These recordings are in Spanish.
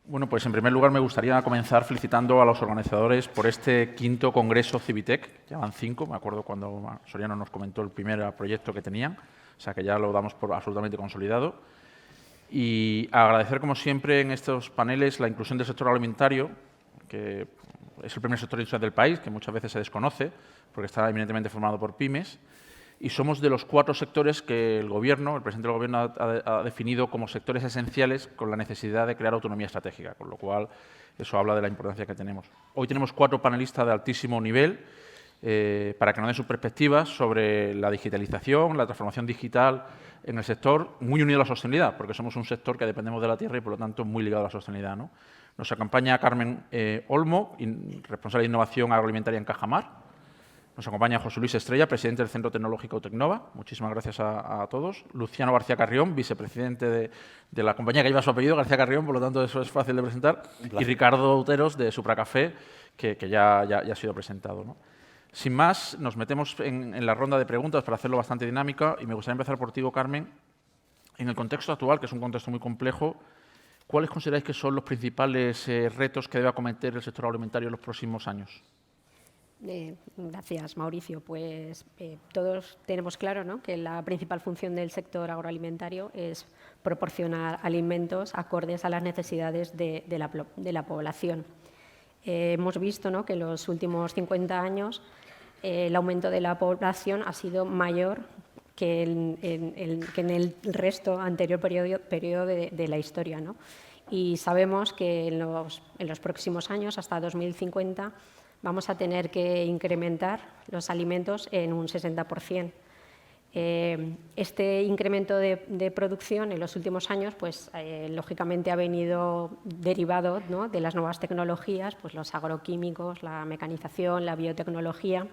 Bueno, pues en primer lugar me gustaría comenzar felicitando a los organizadores por este 5º Congreso Civitec. Ya van 5, me acuerdo cuando Soriano nos comentó el primer proyecto que tenían, o sea que ya lo damos por absolutamente consolidado. Y agradecer, como siempre, en estos paneles la inclusión del sector alimentario, que es el primer sector industrial del país, que muchas veces se desconoce, porque está eminentemente formado por pymes. Y somos de los 4 sectores que el Gobierno, el presidente del Gobierno, ha definido como sectores esenciales con la necesidad de crear autonomía estratégica, con lo cual eso habla de la importancia que tenemos. Hoy tenemos 4 panelistas de altísimo nivel para que nos den sus perspectivas sobre la digitalización, la transformación digital en el sector, muy unido a la sostenibilidad, porque somos un sector que dependemos de la tierra y, por lo tanto, muy ligado a la sostenibilidad, ¿no? Nos acompaña Carmen Olmo, responsable de innovación agroalimentaria en Cajamar. Nos acompaña José Luis Estrella, presidente del Centro Tecnológico Tecnova. Muchísimas gracias a todos. Luciano García Carrión, vicepresidente de la compañía que lleva su apellido, García Carrión, por lo tanto eso es fácil de presentar. Y Ricardo Uteros, de Supracafé, que ya ha sido presentado, ¿no? Sin más, nos metemos en la ronda de preguntas para hacerlo bastante dinámica y me gustaría empezar por ti, Carmen. En el contexto actual, que es un contexto muy complejo, ¿cuáles consideráis que son los principales retos que debe acometer el sector alimentario en los próximos años? Gracias, Mauricio. Pues todos tenemos claro, ¿no?, que la principal función del sector agroalimentario es proporcionar alimentos acordes a las necesidades de la población. Hemos visto, ¿no?, que en los últimos 50 años el aumento de la población ha sido mayor que en el resto anterior periodo de la historia, ¿no? Y sabemos que en los próximos años, hasta 2050, vamos a tener que incrementar los alimentos en un 60%. Este incremento de producción en los últimos años, pues, lógicamente ha venido derivado, ¿no?, de las nuevas tecnologías, pues los agroquímicos, la mecanización, la biotecnología,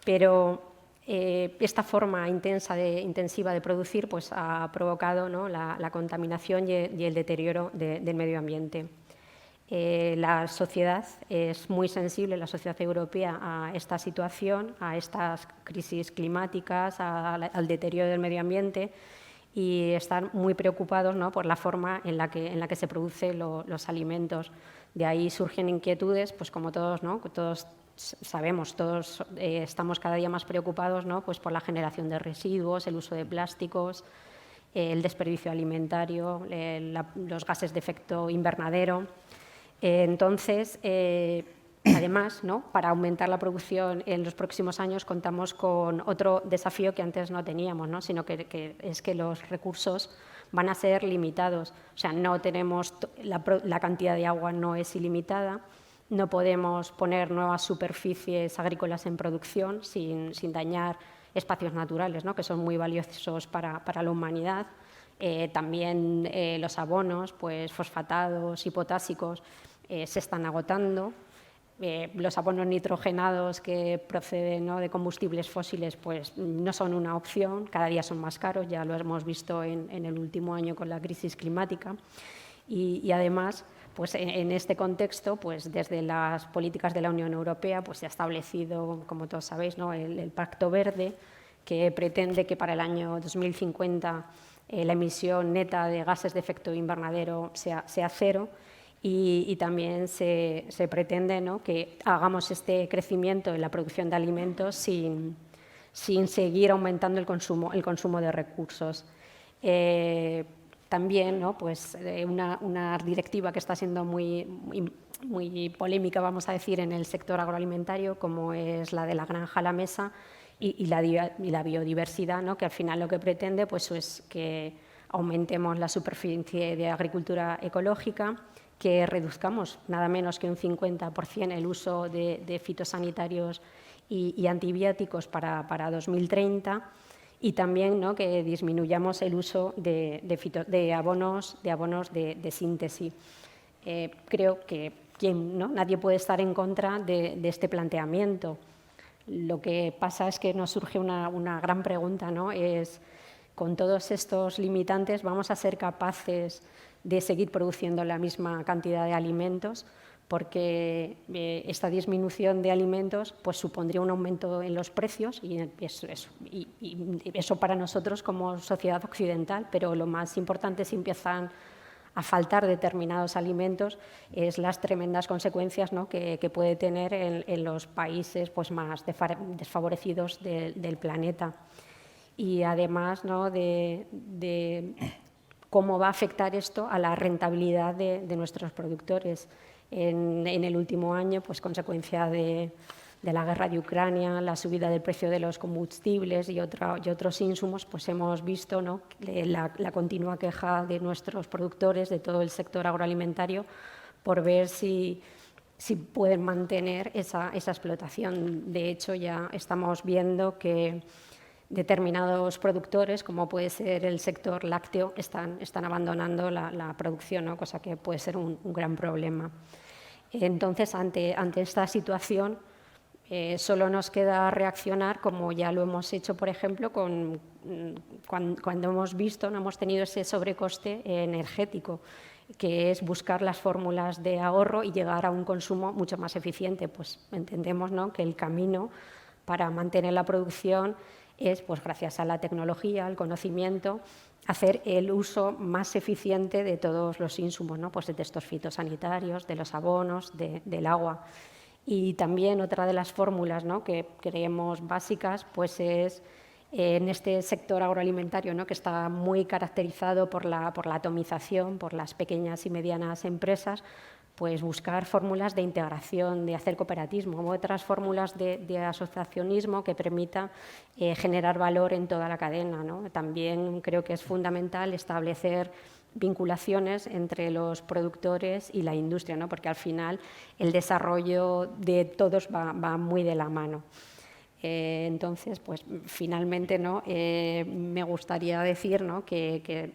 pero esta forma intensiva de producir, pues, ha provocado, ¿no?, la contaminación y el deterioro del medio ambiente. La sociedad es muy sensible, la sociedad europea, a esta situación, a estas crisis climáticas, al deterioro del medio ambiente, y están muy preocupados, ¿no?, por la forma en la que se producen los alimentos. De ahí surgen inquietudes, pues como todos, ¿no?, todos sabemos, todos estamos cada día más preocupados, ¿no?, pues por la generación de residuos, el uso de plásticos, el desperdicio alimentario, los gases de efecto invernadero. Entonces, además, ¿no?, para aumentar la producción en los próximos años contamos con otro desafío que antes no teníamos, ¿no?, sino que es que los recursos van a ser limitados. O sea, no tenemos la cantidad de agua no es ilimitada, no podemos poner nuevas superficies agrícolas en producción sin dañar espacios naturales, ¿no?, que son muy valiosos para la humanidad. También los abonos, pues fosfatados y potásicos, se están agotando. Los abonos nitrogenados que proceden, ¿no?, de combustibles fósiles, pues no son una opción, cada día son más caros, ya lo hemos visto en el último año con la crisis climática. Y además, pues en este contexto, pues desde las políticas de la Unión Europea, pues se ha establecido, como todos sabéis, ¿no?, el Pacto Verde, que pretende que para el año 2050 la emisión neta de gases de efecto invernadero sea cero. Y también se pretende, ¿no?, que hagamos este crecimiento en la producción de alimentos sin seguir aumentando el consumo de recursos. También, ¿no?, pues, una directiva que está siendo muy polémica, vamos a decir, en el sector agroalimentario, como es la de la granja a la mesa y la biodiversidad, ¿no?, que al final lo que pretende, pues, es que aumentemos la superficie de agricultura ecológica, que reduzcamos nada menos que un 50% el uso de fitosanitarios y antibióticos para 2030, y también, ¿no?, que disminuyamos el uso de abonos de síntesis. Creo que nadie puede estar en contra de este planteamiento. Lo que pasa es que nos surge una gran pregunta, ¿no?, es, con todos estos limitantes, ¿vamos a ser capaces de seguir produciendo la misma cantidad de alimentos? Porque esta disminución de alimentos, pues, supondría un aumento en los precios y eso para nosotros como sociedad occidental, pero lo más importante, si empiezan a faltar determinados alimentos, es las tremendas consecuencias, ¿no?, que puede tener en los países pues, más desfavorecidos del planeta. Y además, ¿no?, de cómo va a afectar esto a la rentabilidad de nuestros productores. En el último año, pues consecuencia de la guerra de Ucrania, la subida del precio de los combustibles y otros insumos, pues hemos visto, ¿no?, la continua queja de nuestros productores, de todo el sector agroalimentario, por ver si pueden mantener esa explotación. De hecho, ya estamos viendo que determinados productores, como puede ser el sector lácteo, están abandonando la producción, ¿no?, cosa que puede ser un gran problema. Entonces, ante esta situación, solo nos queda reaccionar, como ya lo hemos hecho, por ejemplo, cuando hemos visto, no hemos tenido ese sobrecoste energético, que es buscar las fórmulas de ahorro y llegar a un consumo mucho más eficiente. Pues entendemos, ¿no?, que el camino para mantener la producción es, pues gracias a la tecnología, al conocimiento, hacer el uso más eficiente de todos los insumos, ¿no?, pues de estos fitosanitarios, de los abonos, del agua. Y también otra de las fórmulas, ¿no?, que creemos básicas, pues es en este sector agroalimentario, ¿no?, que está muy caracterizado por la atomización, por las pequeñas y medianas empresas, pues buscar fórmulas de integración, de hacer cooperatismo, otras fórmulas de asociacionismo que permita generar valor en toda la cadena, ¿no? También creo que es fundamental establecer vinculaciones entre los productores y la industria, ¿no?, porque al final el desarrollo de todos va muy de la mano. Entonces, pues finalmente, ¿no?, me gustaría decir, ¿no?, que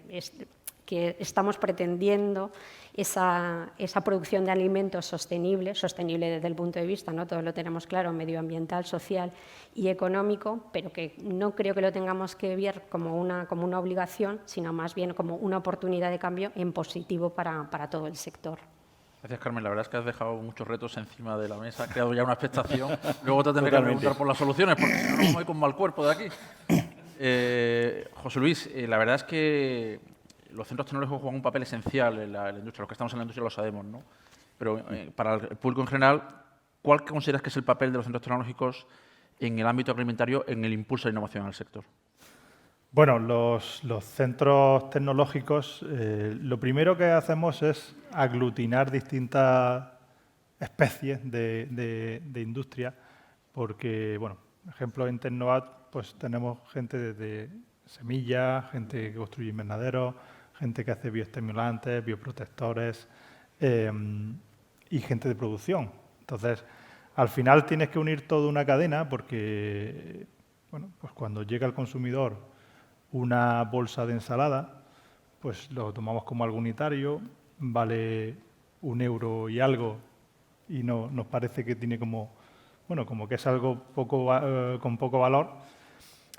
estamos pretendiendo esa producción de alimentos sostenible desde el punto de vista, ¿no?, todo lo tenemos claro, medioambiental, social y económico, pero que no creo que lo tengamos que ver como una obligación, sino más bien como una oportunidad de cambio en positivo para todo el sector. Gracias, Carmen. La verdad es que has dejado muchos retos encima de la mesa, has creado ya una expectación. Luego te tendré que preguntar por las soluciones, porque si no, nos vamos a ir con mal cuerpo de aquí. José Luis, la verdad es que los centros tecnológicos juegan un papel esencial en la industria. Los que estamos en la industria lo sabemos, ¿no? Pero para el público en general, ¿cuál consideras que es el papel de los centros tecnológicos en el ámbito agroalimentario en el impulso de innovación en el sector? Bueno, los centros tecnológicos, lo primero que hacemos es aglutinar distintas especies de industria, porque, bueno, por ejemplo, en Tecnoat pues tenemos gente desde semillas, gente que construye invernaderos, gente que hace bioestimulantes, bioprotectores y gente de producción. Entonces, al final tienes que unir toda una cadena porque, bueno, pues cuando llega al consumidor una bolsa de ensalada, pues lo tomamos como algo unitario, vale 1 euro y algo y no nos parece que tiene como que es algo con poco valor,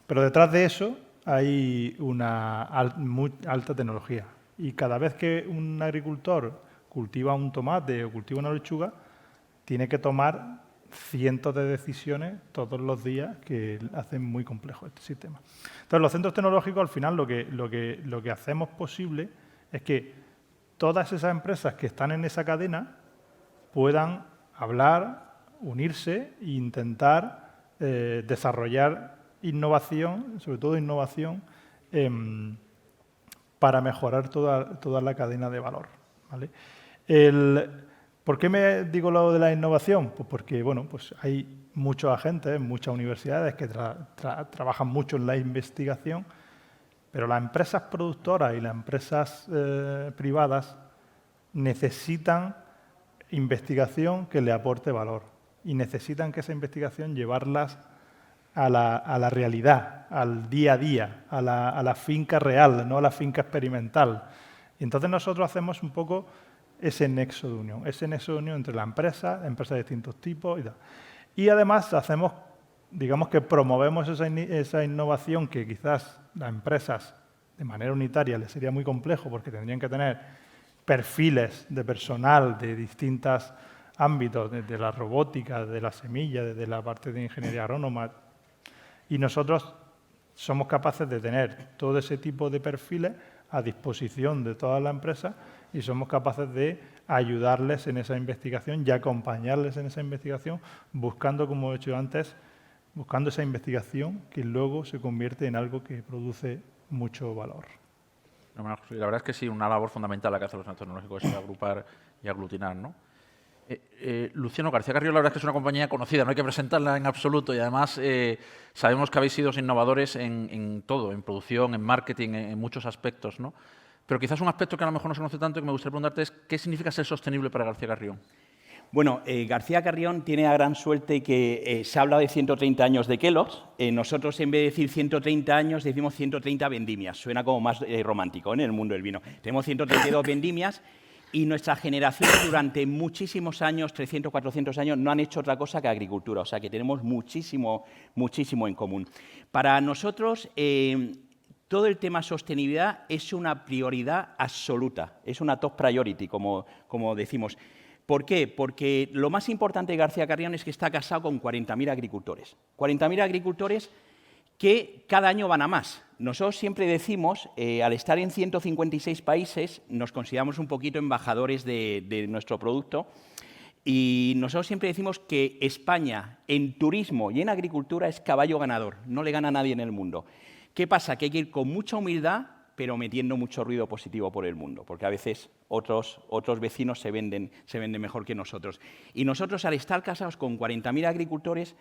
pero detrás de eso hay una muy alta tecnología y cada vez que un agricultor cultiva un tomate o cultiva una lechuga, tiene que tomar cientos de decisiones todos los días que hacen muy complejo este sistema. Entonces, los centros tecnológicos, al final, lo que hacemos posible es que todas esas empresas que están en esa cadena puedan hablar, unirse e intentar desarrollar innovación, sobre todo innovación, para mejorar toda la cadena de valor, ¿vale? ¿Por qué me digo lo de la innovación? Pues porque, bueno, pues hay muchos agentes, muchas universidades que trabajan mucho en la investigación, pero las empresas productoras y las empresas privadas necesitan investigación que le aporte valor y necesitan que esa investigación llevarlas a la realidad, al día a día, a la finca real, no a la finca experimental. Y entonces nosotros hacemos un poco ese nexo de unión entre la empresas de distintos tipos y tal. Y además hacemos, digamos que promovemos esa innovación que quizás las empresas de manera unitaria les sería muy complejo porque tendrían que tener perfiles de personal de distintos ámbitos, desde la robótica, de la semilla, desde la parte de ingeniería agrónoma. Y nosotros somos capaces de tener todo ese tipo de perfiles a disposición de todas las empresas y somos capaces de ayudarles en esa investigación y acompañarles en esa investigación, buscando, como he hecho antes, buscando esa investigación que luego se convierte en algo que produce mucho valor. La verdad es que sí, una labor fundamental la que hacen los centros tecnológicos es agrupar y aglutinar, ¿no? Luciano, García Carrión, la verdad es que es una compañía conocida, no hay que presentarla en absoluto y además sabemos que habéis sido innovadores en todo, en producción, en marketing, en muchos aspectos, ¿no? Pero quizás un aspecto que a lo mejor no se conoce tanto y que me gustaría preguntarte es ¿qué significa ser sostenible para García Carrión? Bueno, García Carrión tiene la gran suerte que se habla de 130 años de Kellogg's. Nosotros, en vez de decir 130 años, decimos 130 vendimias. Suena como más romántico, en el mundo del vino. Tenemos 132 vendimias y nuestra generación durante muchísimos años, 300, 400 años, no han hecho otra cosa que agricultura. O sea, que tenemos muchísimo en común. Para nosotros, todo el tema sostenibilidad es una prioridad absoluta. Es una top priority, como decimos. ¿Por qué? Porque lo más importante de García Carrión es que está casado con 40.000 agricultores. 40.000 agricultores que cada año van a más. Nosotros siempre decimos, al estar en 156 países, nos consideramos un poquito embajadores de nuestro producto y nosotros siempre decimos que España en turismo y en agricultura es caballo ganador, no le gana a nadie en el mundo. ¿Qué pasa? Que hay que ir con mucha humildad, pero metiendo mucho ruido positivo por el mundo, porque a veces otros vecinos se venden mejor que nosotros. Y nosotros, al estar casados con 40.000 agricultores,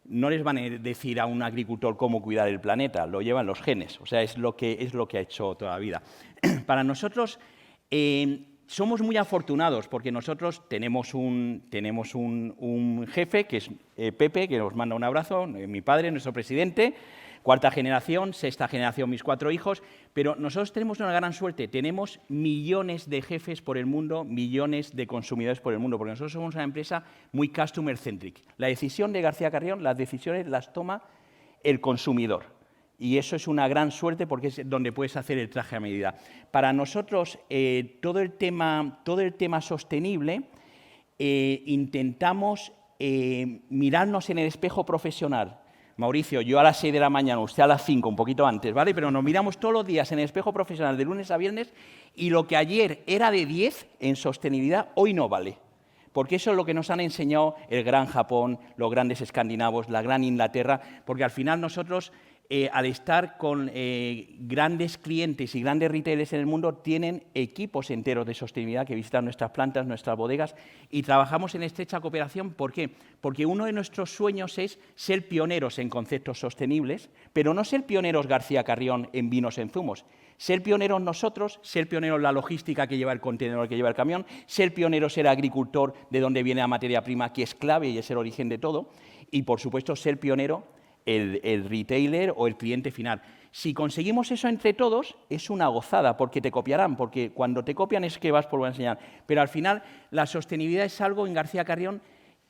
no les van a decir a un agricultor cómo cuidar el planeta, lo llevan los genes, o sea, es lo que ha hecho toda la vida. Para nosotros, somos muy afortunados, porque nosotros tenemos un jefe, que es Pepe, que nos manda un abrazo, mi padre, nuestro presidente, cuarta generación, sexta generación, mis 4 hijos, pero nosotros tenemos una gran suerte, tenemos millones de jefes por el mundo, millones de consumidores por el mundo, porque nosotros somos una empresa muy customer-centric. La decisión de García Carrión, las decisiones las toma el consumidor, y eso es una gran suerte porque es donde puedes hacer el traje a medida. Para nosotros, todo el tema sostenible, intentamos mirarnos en el espejo profesional. Mauricio, yo a las 6 de la mañana, usted a las 5, un poquito antes, ¿vale? Pero nos miramos todos los días en el espejo profesional de lunes a viernes y lo que ayer era de 10 en sostenibilidad, hoy no vale. Porque eso es lo que nos han enseñado el gran Japón, los grandes escandinavos, la gran Inglaterra, porque al final nosotros, al estar con grandes clientes y grandes retailers en el mundo, tienen equipos enteros de sostenibilidad que visitan nuestras plantas, nuestras bodegas, y trabajamos en estrecha cooperación. ¿Por qué? Porque uno de nuestros sueños es ser pioneros en conceptos sostenibles, pero no ser pioneros García Carrión en vinos, en zumos. Ser pioneros nosotros, ser pioneros en la logística que lleva el contenedor, que lleva el camión, ser pioneros ser agricultor de donde viene la materia prima, que es clave y es el origen de todo, y por supuesto ser pionero el retailer o el cliente final. Si conseguimos eso entre todos, es una gozada, porque te copiarán, porque cuando te copian es que vas por buena enseñar. Pero al final, la sostenibilidad es algo en García Carrión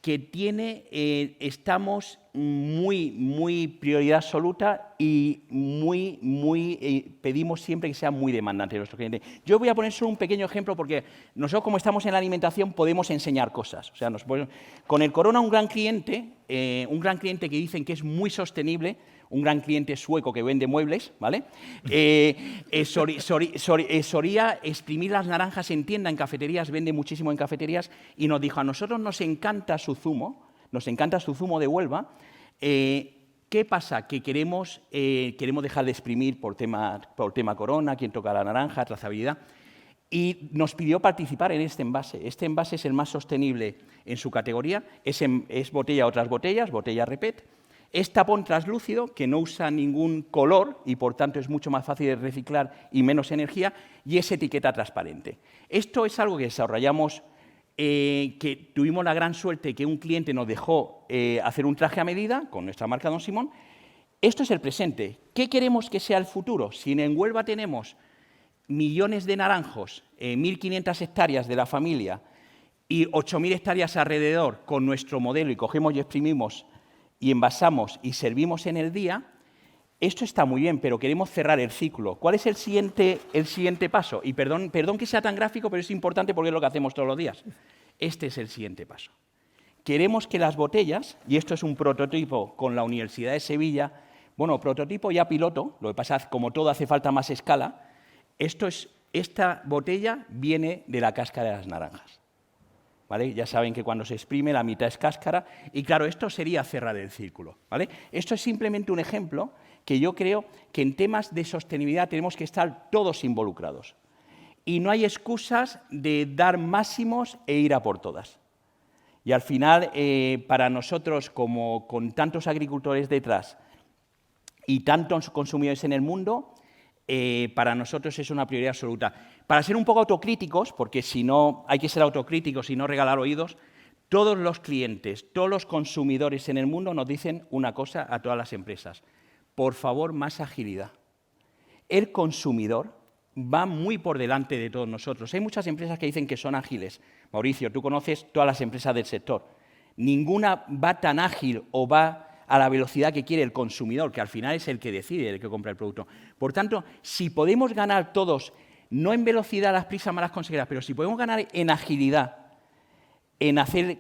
que estamos muy prioridad absoluta y pedimos siempre que sea muy demandante de nuestro cliente. Yo voy a poner solo un pequeño ejemplo porque nosotros, como estamos en la alimentación, podemos enseñar cosas. O sea, con el Corona, un gran cliente que dicen que es muy sostenible, un gran cliente sueco que vende muebles, ¿vale? Solía exprimir las naranjas en tienda, en cafeterías, vende muchísimo en cafeterías, y nos dijo, a nosotros nos encanta su zumo de Huelva. ¿Qué pasa? Que queremos dejar de exprimir por tema Corona, quién toca la naranja, trazabilidad, y nos pidió participar en este envase. Este envase es el más sostenible en su categoría, es botella otras botellas, botella Repet. Es tapón translúcido, que no usa ningún color y, por tanto, es mucho más fácil de reciclar y menos energía, y es etiqueta transparente. Esto es algo que desarrollamos, que tuvimos la gran suerte que un cliente nos dejó hacer un traje a medida con nuestra marca Don Simón. Esto es el presente. ¿Qué queremos que sea el futuro? Si en Huelva tenemos millones de naranjos, 1.500 hectáreas de la familia y 8.000 hectáreas alrededor con nuestro modelo, y cogemos y exprimimos y envasamos y servimos en el día, esto está muy bien, pero queremos cerrar el ciclo. ¿Cuál es el siguiente paso? Y perdón que sea tan gráfico, pero es importante porque es lo que hacemos todos los días. Este es el siguiente paso. Queremos que las botellas, y esto es un prototipo con la Universidad de Sevilla, bueno, prototipo ya piloto, lo que pasa es que como todo hace falta más escala, esto es Esta botella viene de la cáscara de las naranjas. ¿Vale? Ya saben que cuando se exprime la mitad es cáscara y claro, esto sería cerrar el círculo. ¿Vale? Esto es simplemente un ejemplo que yo creo que en temas de sostenibilidad tenemos que estar todos involucrados. Y no hay excusas de dar máximos e ir a por todas. Y al final, para nosotros, como con tantos agricultores detrás y tantos consumidores en el mundo, para nosotros es una prioridad absoluta. Para ser un poco autocríticos, porque si no hay que ser autocríticos y no regalar oídos, todos los clientes, todos los consumidores en el mundo nos dicen una cosa a todas las empresas. Por favor, más agilidad. El consumidor va muy por delante de todos nosotros. Hay muchas empresas que dicen que son ágiles. Mauricio, tú conoces todas las empresas del sector. Ninguna va tan ágil o va a la velocidad que quiere el consumidor, que al final es el que decide, el que compra el producto. Por tanto, si podemos ganar todos, no en velocidad, las prisas, malas consejeras, pero si podemos ganar en agilidad, en hacer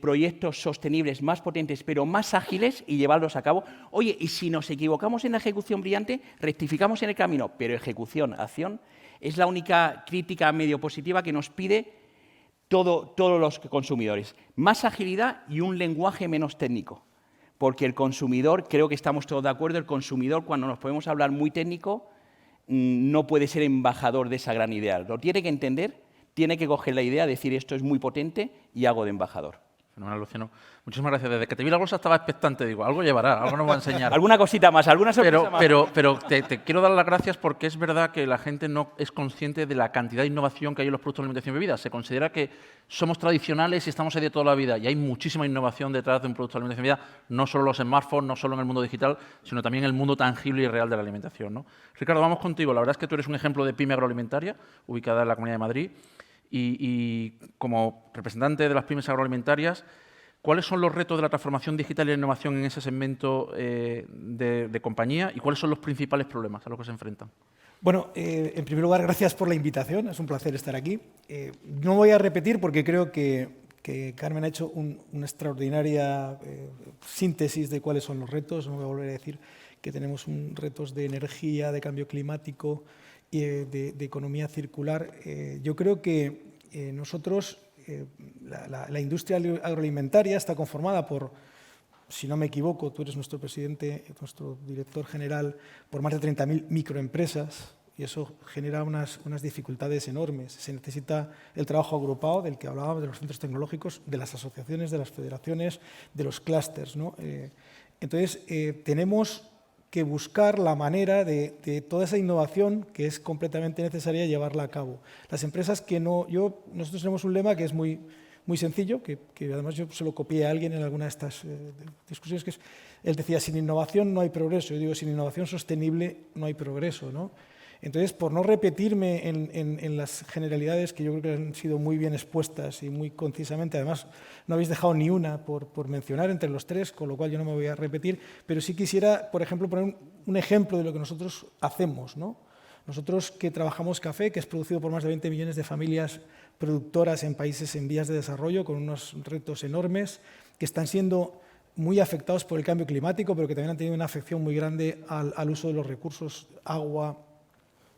proyectos sostenibles más potentes, pero más ágiles y llevarlos a cabo. Oye, y si nos equivocamos en la ejecución brillante, rectificamos en el camino, pero ejecución, acción, es la única crítica medio positiva que nos pide todos los consumidores. Más agilidad y un lenguaje menos técnico. Porque el consumidor, creo que estamos todos de acuerdo, el consumidor, cuando nos podemos hablar muy técnico, no puede ser embajador de esa gran idea. Lo tiene que entender, tiene que coger la idea, decir esto es muy potente y hago de embajador. Fenomenal, Luciano. Muchísimas gracias. Desde que te vi la bolsa estaba expectante. Digo, algo llevará, algo nos va a enseñar. Alguna cosita más, alguna sorpresa más. Pero te quiero dar las gracias porque es verdad que la gente no es consciente de la cantidad de innovación que hay en los productos de alimentación y bebidas. Se considera que somos tradicionales y estamos ahí de toda la vida. Y hay muchísima innovación detrás de un producto de alimentación y bebida, no solo los smartphones, no solo en el mundo digital, sino también en el mundo tangible y real de la alimentación, ¿no? Ricardo, vamos contigo. La verdad es que tú eres un ejemplo de pyme agroalimentaria, ubicada en la Comunidad de Madrid. Y como representante de las pymes agroalimentarias, ¿cuáles son los retos de la transformación digital y la innovación en ese segmento de compañía y cuáles son los principales problemas a los que se enfrentan? Bueno, en primer lugar, gracias por la invitación. Es un placer estar aquí. No voy a repetir porque creo que Carmen ha hecho una extraordinaria síntesis de cuáles son los retos. No voy a volver a decir que tenemos retos de energía, de cambio climático y de economía circular. Yo creo que nosotros, la industria agroalimentaria está conformada por, si no me equivoco, tú eres nuestro presidente, nuestro director general, por más de 30.000 microempresas, y eso genera unas dificultades enormes. Se necesita el trabajo agrupado del que hablábamos, de los centros tecnológicos, de las asociaciones, de las federaciones, de los clústeres, ¿no? Entonces, tenemos que buscar la manera de toda esa innovación que es completamente necesaria llevarla a cabo. Las empresas que no... Nosotros tenemos un lema que es muy sencillo, que además yo se lo copié a alguien en alguna de estas discusiones, que es, él decía, sin innovación no hay progreso. Yo digo, sin innovación sostenible no hay progreso, ¿no? Entonces, por no repetirme en las generalidades que yo creo que han sido muy bien expuestas y muy concisamente, además no habéis dejado ni una por mencionar entre los tres, con lo cual yo no me voy a repetir, pero sí quisiera, por ejemplo, poner un ejemplo de lo que nosotros hacemos, ¿no? Nosotros que trabajamos café, que es producido por más de 20 millones de familias productoras en países en vías de desarrollo, con unos retos enormes, que están siendo muy afectados por el cambio climático, pero que también han tenido una afección muy grande al uso de los recursos agua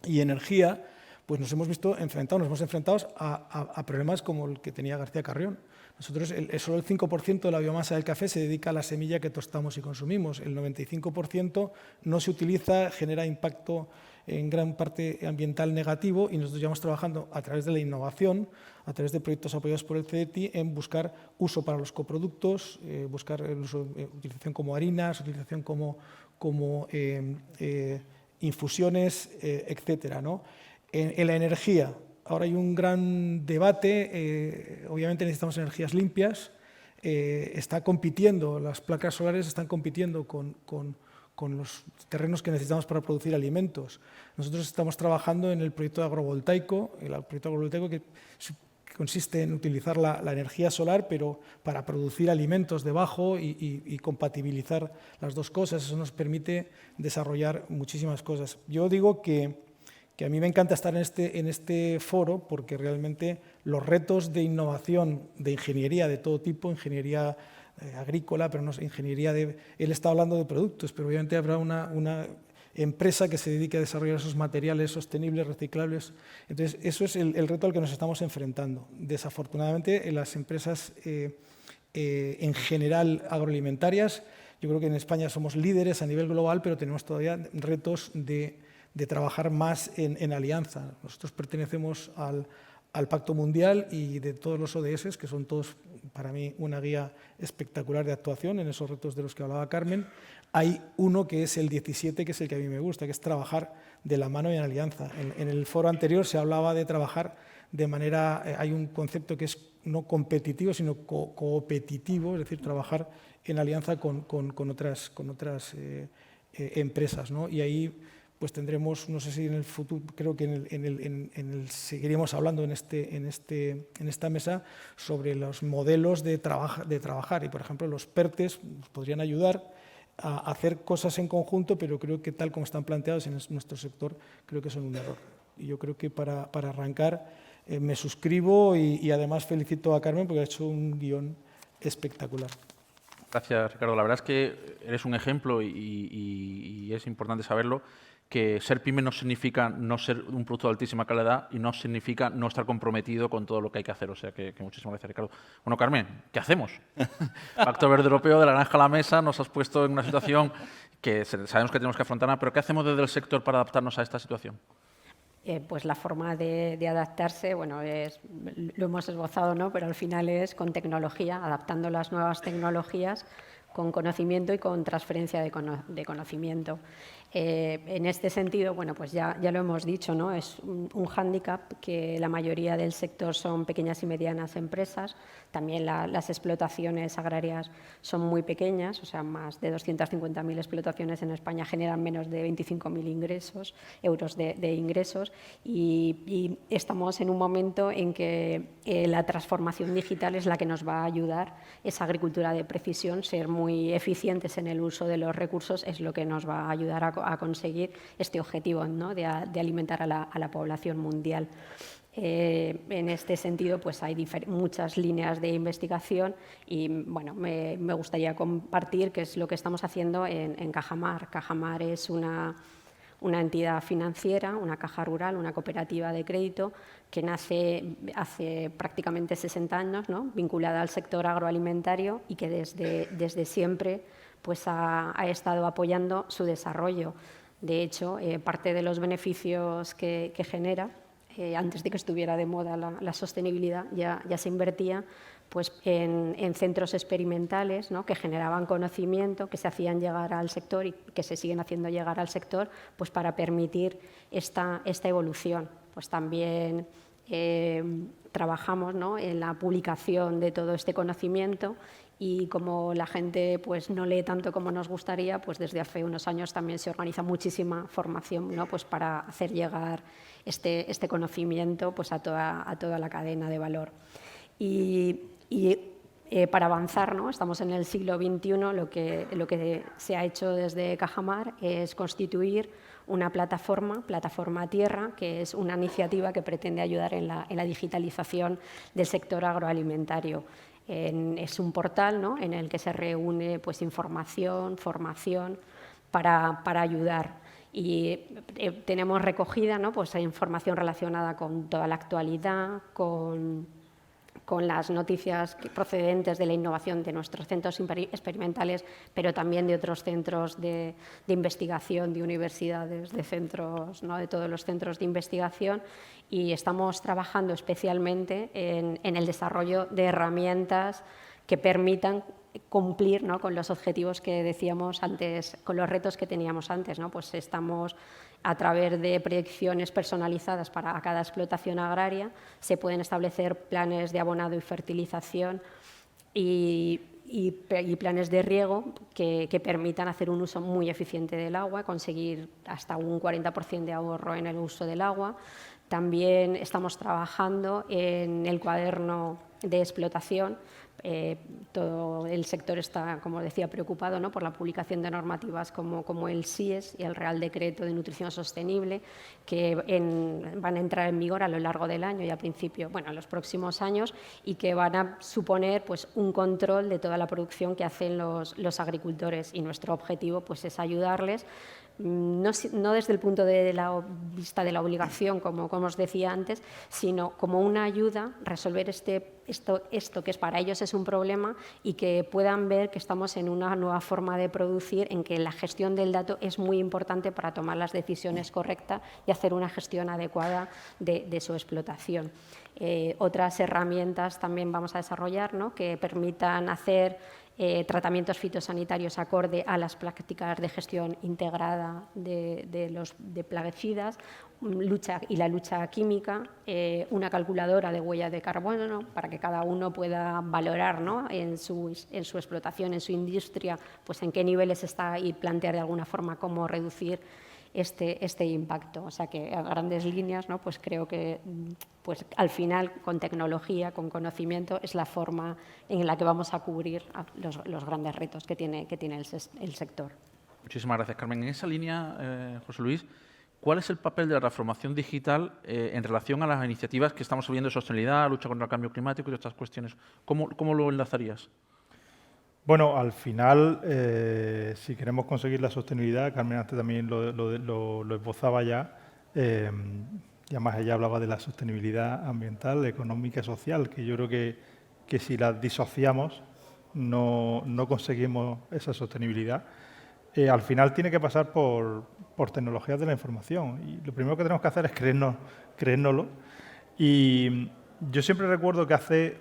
y energía, pues nos hemos enfrentado a problemas como el que tenía García Carrión. Nosotros, solo el 5% de la biomasa del café se dedica a la semilla que tostamos y consumimos. El 95% no se utiliza, genera impacto en gran parte ambiental negativo y nosotros llevamos trabajando a través de la innovación, a través de proyectos apoyados por el CDTI, en buscar uso para los coproductos, buscar el uso, utilización como harinas, utilización como infusiones, etcétera, ¿no? En la energía, ahora hay un gran debate, obviamente necesitamos energías limpias, está compitiendo, las placas solares están compitiendo con los terrenos que necesitamos para producir alimentos. Nosotros estamos trabajando en el proyecto agrovoltaico, que consiste en utilizar la energía solar, pero para producir alimentos debajo y compatibilizar las dos cosas. Eso nos permite desarrollar muchísimas cosas. Yo digo que a mí me encanta estar en este foro porque realmente los retos de innovación, de ingeniería de todo tipo, ingeniería agrícola, pero no sé, ingeniería de... Él está hablando de productos, pero obviamente habrá una empresa que se dedique a desarrollar esos materiales sostenibles, reciclables. Entonces, eso es el reto al que nos estamos enfrentando. Desafortunadamente, en las empresas en general agroalimentarias, yo creo que en España somos líderes a nivel global, pero tenemos todavía retos de trabajar más en alianza. Nosotros pertenecemos al Pacto Mundial y de todos los ODS, que son todos, para mí, una guía espectacular de actuación en esos retos de los que hablaba Carmen. Hay uno que es el 17, que es el que a mí me gusta, que es trabajar de la mano y en alianza. En el foro anterior se hablaba de trabajar de manera... hay un concepto que es no competitivo, sino coopetitivo, es decir, trabajar en alianza con otras empresas, ¿no? Y ahí pues tendremos, no sé si en el futuro, creo que seguiremos hablando en esta mesa sobre los modelos de trabajar. Y, por ejemplo, los PERTES podrían ayudar a hacer cosas en conjunto, pero creo que tal como están planteados en nuestro sector, creo que son un error. Y yo creo que para arrancar me suscribo y además felicito a Carmen porque ha hecho un guión espectacular. Gracias, Ricardo. La verdad es que eres un ejemplo y es importante saberlo, que ser pyme no significa no ser un producto de altísima calidad y no significa no estar comprometido con todo lo que hay que hacer. O sea, que muchísimas gracias, Ricardo. Bueno, Carmen, ¿qué hacemos? Pacto Verde Europeo, de la granja a la mesa, nos has puesto en una situación que sabemos que tenemos que afrontar, pero ¿qué hacemos desde el sector para adaptarnos a esta situación? Pues la forma de adaptarse, bueno, lo hemos esbozado, ¿no? Pero al final es con tecnología, adaptando las nuevas tecnologías con conocimiento y con transferencia de conocimiento. En este sentido, bueno, pues ya lo hemos dicho, ¿no? Es un hándicap que la mayoría del sector son pequeñas y medianas empresas. También las explotaciones agrarias son muy pequeñas, o sea, más de 250.000 explotaciones en España generan menos de 25.000 euros de ingresos y estamos en un momento en que la transformación digital es la que nos va a ayudar, esa agricultura de precisión, ser muy eficientes en el uso de los recursos es lo que nos va a ayudar a conseguir este objetivo, ¿no? de alimentar a la población mundial. En este sentido, pues hay muchas líneas de investigación y bueno, me gustaría compartir qué es lo que estamos haciendo en Cajamar. Cajamar es una entidad financiera, una caja rural, una cooperativa de crédito que nace hace prácticamente 60 años, ¿no? Vinculada al sector agroalimentario y que desde siempre pues ha estado apoyando su desarrollo. De hecho, parte de los beneficios que genera, antes de que estuviera de moda la sostenibilidad, ya se invertía pues, en centros experimentales, ¿no? Que generaban conocimiento, que se hacían llegar al sector y que se siguen haciendo llegar al sector pues, para permitir esta evolución. Pues también trabajamos, ¿no? En la publicación de todo este conocimiento y como la gente pues, no lee tanto como nos gustaría, pues desde hace unos años también se organiza muchísima formación, ¿no? Pues para hacer llegar este conocimiento pues, a toda la cadena de valor. Y para avanzar, ¿no? Estamos en el siglo XXI, lo que se ha hecho desde Cajamar es constituir una plataforma Tierra, que es una iniciativa que pretende ayudar en la digitalización del sector agroalimentario. Es un portal, ¿no? En el que se reúne pues, información, formación para ayudar. Y tenemos recogida, ¿no? Pues, información relacionada con toda la actualidad, con las noticias procedentes de la innovación de nuestros centros experimentales, pero también de otros centros de investigación, de universidades, de centros, ¿no? De todos los centros de investigación. Y estamos trabajando especialmente en el desarrollo de herramientas que permitan cumplir, ¿no? Con los objetivos que decíamos antes, con los retos que teníamos antes, ¿no? Pues estamos a través de proyecciones personalizadas para cada explotación agraria, se pueden establecer planes de abonado y fertilización y planes de riego que permitan hacer un uso muy eficiente del agua, conseguir hasta un 40% de ahorro en el uso del agua. También estamos trabajando en el cuaderno de explotación. Todo el sector está, como decía, preocupado, ¿no? Por la publicación de normativas como el SIES y el Real Decreto de Nutrición Sostenible, que van a entrar en vigor a lo largo del año y a principio, bueno, en los próximos años, y que van a suponer pues, un control de toda la producción que hacen los agricultores. Y nuestro objetivo pues, es ayudarles no desde el punto de vista de la obligación, como os decía antes, sino como una ayuda a resolver esto que para ellos es un problema y que puedan ver que estamos en una nueva forma de producir, en que la gestión del dato es muy importante para tomar las decisiones correctas y hacer una gestión adecuada de su explotación. Otras herramientas también vamos a desarrollar, ¿no?, que permitan hacer tratamientos fitosanitarios acorde a las prácticas de gestión integrada de plaguicidas, la lucha química, una calculadora de huella de carbono para que cada uno pueda valorar, ¿no?, en su explotación, en su industria, pues en qué niveles está y plantear de alguna forma cómo reducir este impacto. O sea que a grandes líneas, ¿no?, pues creo que pues al final con tecnología, con conocimiento, es la forma en la que vamos a cubrir los grandes retos que tiene el sector. Muchísimas gracias, Carmen. En esa línea, José Luis, ¿cuál es el papel de la transformación digital en relación a las iniciativas que estamos viendo de sostenibilidad, lucha contra el cambio climático y otras cuestiones? ¿Cómo lo enlazarías? Bueno, al final, si queremos conseguir la sostenibilidad, Carmen antes también lo esbozaba ya, y además ella hablaba de la sostenibilidad ambiental, económica y social, que yo creo que si las disociamos no conseguimos esa sostenibilidad. Al final tiene que pasar por tecnologías de la información y lo primero que tenemos que hacer es creérnoslo. Y yo siempre recuerdo que hace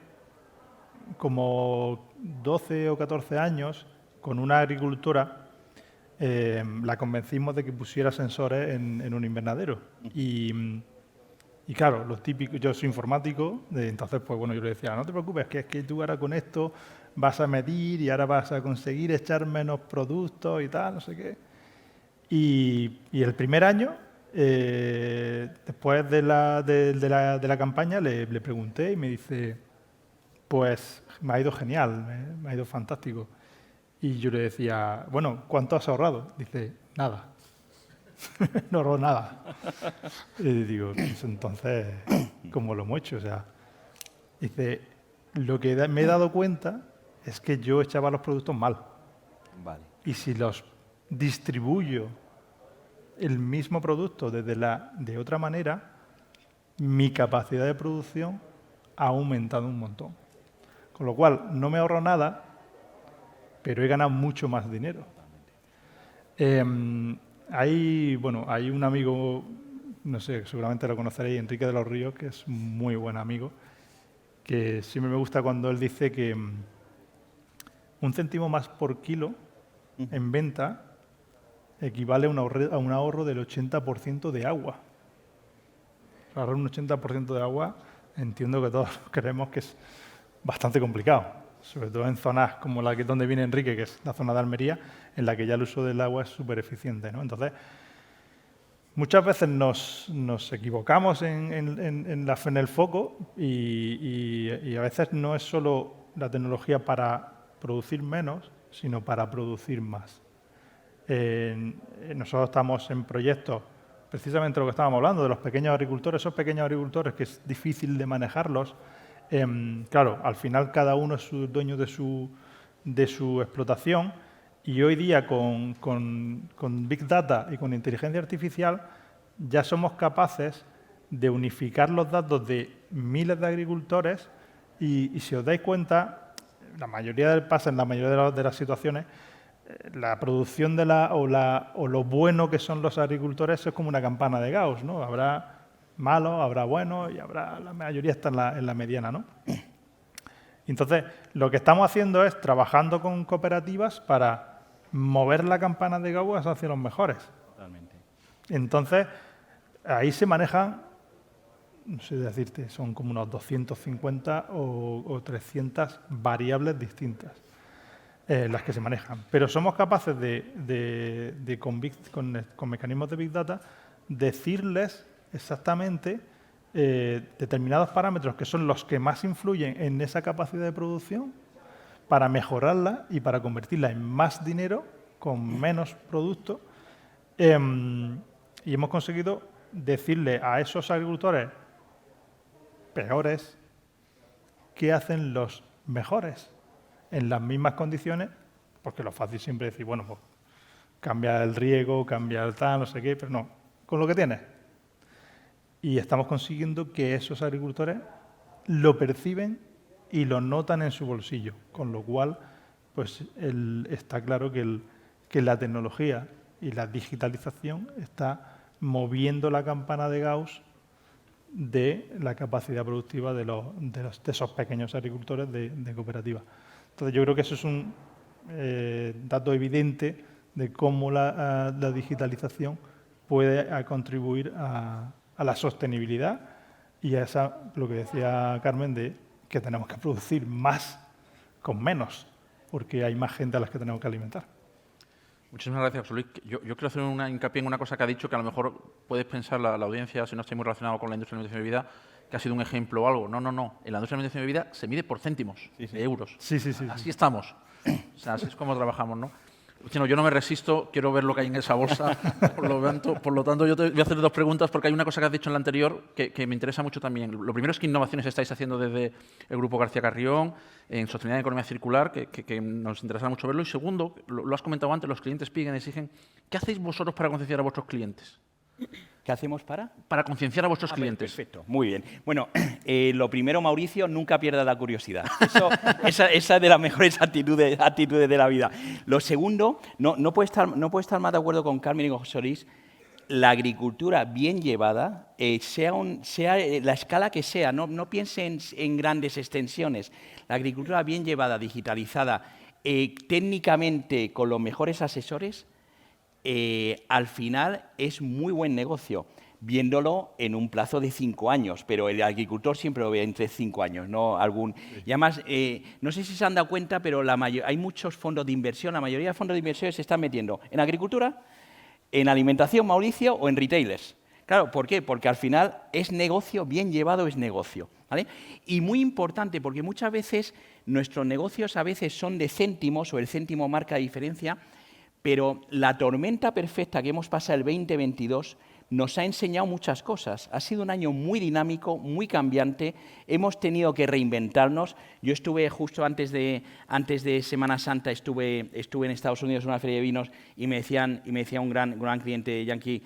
como 12 o 14 años, con una agricultora, la convencimos de que pusiera sensores en un invernadero. Y claro, lo típico, yo soy informático, entonces pues bueno, yo le decía, no te preocupes, que es que tú ahora con esto vas a medir y ahora vas a conseguir echar menos productos y tal, no sé qué. Y el primer año, después de la campaña, le pregunté y me dice, pues me ha ido genial, me ha ido fantástico. Y yo le decía, bueno, ¿cuánto has ahorrado? Dice, nada. No ahorro nada. Y digo, pues entonces, ¿cómo lo hemos hecho? O sea, dice, lo que me he dado cuenta es que yo echaba los productos mal. Vale. Y si los distribuyo el mismo producto de otra manera, mi capacidad de producción ha aumentado un montón. Con lo cual, no me ahorro nada, pero he ganado mucho más dinero. Hay un amigo, no sé, seguramente lo conoceréis, Enrique de los Ríos, que es un muy buen amigo, que siempre me gusta cuando él dice que 1 céntimo más por kilo en venta equivale a un ahorro del 80% de agua. Ahorrar un 80% de agua, entiendo que todos creemos que es bastante complicado, sobre todo en zonas como la donde viene Enrique, que es la zona de Almería, en la que ya el uso del agua es súper eficiente, ¿no? Entonces, muchas veces nos equivocamos en el foco y a veces no es solo la tecnología para producir menos, sino para producir más. Nosotros estamos en proyectos, precisamente lo que estábamos hablando, de los pequeños agricultores, esos pequeños agricultores que es difícil de manejarlos. Claro, al final cada uno es dueño de su explotación y hoy día con Big Data y con inteligencia artificial ya somos capaces de unificar los datos de miles de agricultores y si os dais cuenta, en la mayoría de las situaciones, la producción o lo bueno que son los agricultores es como una campana de Gauss, ¿no? Habrá malos, habrá buenos y la mayoría está en la mediana, ¿no? Entonces, lo que estamos haciendo es trabajando con cooperativas para mover la campana de Gauss hacia los mejores. Totalmente. Entonces, ahí se manejan, no sé decirte, son como unos 250 o 300 variables distintas las que se manejan. Pero somos capaces con mecanismos de Big Data, decirles exactamente determinados parámetros que son los que más influyen en esa capacidad de producción para mejorarla y para convertirla en más dinero con menos producto. Y hemos conseguido decirle a esos agricultores peores qué hacen los mejores en las mismas condiciones, porque lo fácil siempre es decir, bueno, pues cambia el riego, cambia el tal, no sé qué, pero no, con lo que tienes. Y estamos consiguiendo que esos agricultores lo perciben y lo notan en su bolsillo, con lo cual pues está claro que la tecnología y la digitalización está moviendo la campana de Gauss de la capacidad productiva de esos pequeños agricultores de cooperativa. Entonces, yo creo que eso es un dato evidente de cómo la digitalización puede contribuir a la sostenibilidad y a lo que decía Carmen, de que tenemos que producir más con menos, porque hay más gente a las que tenemos que alimentar. Muchísimas gracias, José Luis. Yo quiero hacer una hincapié en una cosa que ha dicho, que a lo mejor puedes pensar la audiencia, si no estáis muy relacionado con la industria de la alimentación y bebida, que ha sido un ejemplo o algo. No, no, no. En la industria de la alimentación y bebida se mide por céntimos de euros. Sí. Así estamos. O sea, así es como trabajamos, ¿no? Luciano, yo no me resisto, quiero ver lo que hay en esa bolsa. Por lo tanto, yo te voy a hacer dos preguntas, porque hay una cosa que has dicho en la anterior que me interesa mucho también. Lo primero es qué innovaciones estáis haciendo desde el Grupo García Carrión en sostenibilidad y economía circular, que nos interesa mucho verlo. Y segundo, lo has comentado antes, los clientes piden, exigen. ¿Qué hacéis vosotros para concienciar a vuestros clientes? ¿Qué hacemos para? Para concienciar a vuestros clientes. Perfecto, muy bien. Bueno, lo primero, Mauricio, nunca pierda la curiosidad. Esa es de las mejores actitudes de la vida. Lo segundo, no puedo estar más de acuerdo con Carmen y con José Luis. La agricultura bien llevada, sea la escala que sea, no piensen en grandes extensiones. La agricultura bien llevada, digitalizada, técnicamente con los mejores asesores, al final es muy buen negocio, viéndolo en un plazo de 5 años, pero el agricultor siempre lo ve entre 5 años, ¿no? Y además, no sé si se han dado cuenta, pero hay muchos fondos de inversión, la mayoría de fondos de inversión se están metiendo en agricultura, en alimentación, Mauricio, o en retailers. Claro, ¿por qué? Porque al final es negocio, bien llevado es negocio, ¿vale? Y muy importante, porque muchas veces nuestros negocios a veces son de céntimos, o el céntimo marca diferencia, pero la tormenta perfecta que hemos pasado el 2022 nos ha enseñado muchas cosas. Ha sido un año muy dinámico, muy cambiante. Hemos tenido que reinventarnos. Yo estuve justo antes de Semana Santa, estuve en Estados Unidos en una feria de vinos y me decía un gran cliente yankee,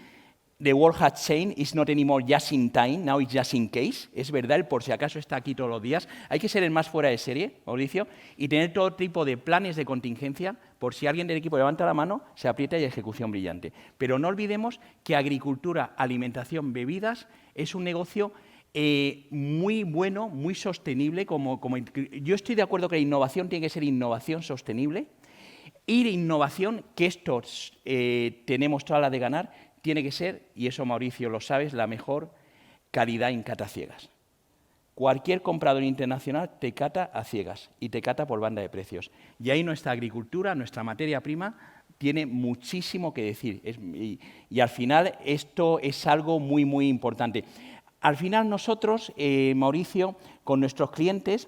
"The world has changed, it's not anymore just in time, now it's just in case". Es verdad, el por si acaso está aquí todos los días. Hay que ser el más fuera de serie, Mauricio, y tener todo tipo de planes de contingencia, por si alguien del equipo levanta la mano, se aprieta y ejecución brillante. Pero no olvidemos que agricultura, alimentación, bebidas es un negocio muy bueno, muy sostenible. Yo estoy de acuerdo que la innovación tiene que ser innovación sostenible, y la innovación, que estos tenemos toda la de ganar, tiene que ser, y eso Mauricio lo sabes, la mejor calidad en cata ciegas. Cualquier comprador internacional te cata a ciegas y te cata por banda de precios. Y ahí nuestra agricultura, nuestra materia prima, tiene muchísimo que decir. Y al final esto es algo muy, muy importante. Al final nosotros, Mauricio, con nuestros clientes,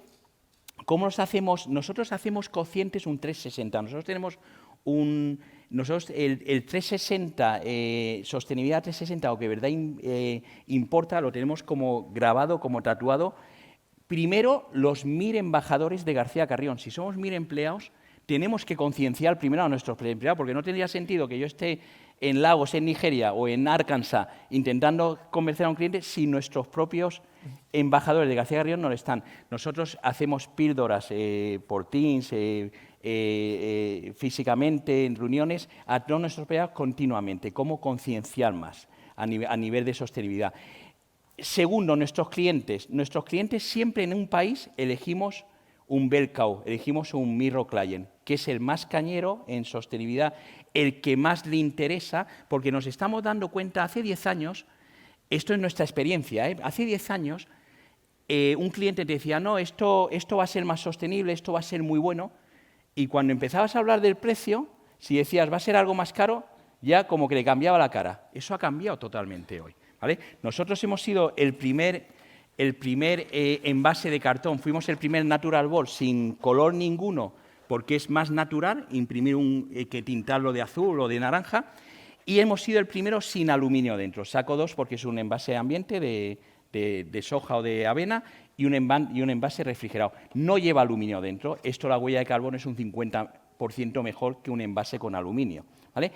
¿cómo los hacemos? Nosotros hacemos cocientes un 360. Nosotros tenemos el 360, sostenibilidad 360, o que verdad importa, lo tenemos como grabado, como tatuado. Primero, los 1000 embajadores de García Carrión. Si somos 1000 empleados, tenemos que concienciar primero a nuestros empleados, porque no tendría sentido que yo esté en Lagos, en Nigeria o en Arkansas intentando convencer a un cliente si nuestros propios embajadores de García Carrión no lo están. Nosotros hacemos píldoras por Teams, físicamente, en reuniones, a todos nuestros empleados continuamente. Cómo concienciar más a nivel de sostenibilidad. Segundo, nuestros clientes siempre en un país elegimos un bell cow, elegimos un mirror client, que es el más cañero en sostenibilidad, el que más le interesa, porque nos estamos dando cuenta, hace 10 años, esto es nuestra experiencia, hace 10 años, un cliente te decía, no, esto va a ser más sostenible, esto va a ser muy bueno, y cuando empezabas a hablar del precio, si decías, va a ser algo más caro, ya como que le cambiaba la cara. Eso ha cambiado totalmente hoy, ¿vale? Nosotros hemos sido el primer envase de cartón, fuimos el primer natural board sin color ninguno, porque es más natural imprimir que tintarlo de azul o de naranja, y hemos sido el primero sin aluminio dentro. Saco 2 porque es un envase ambiente de soja o de avena y un envase refrigerado. No lleva aluminio dentro. Esto, la huella de carbono es un 50% mejor que un envase con aluminio, ¿vale?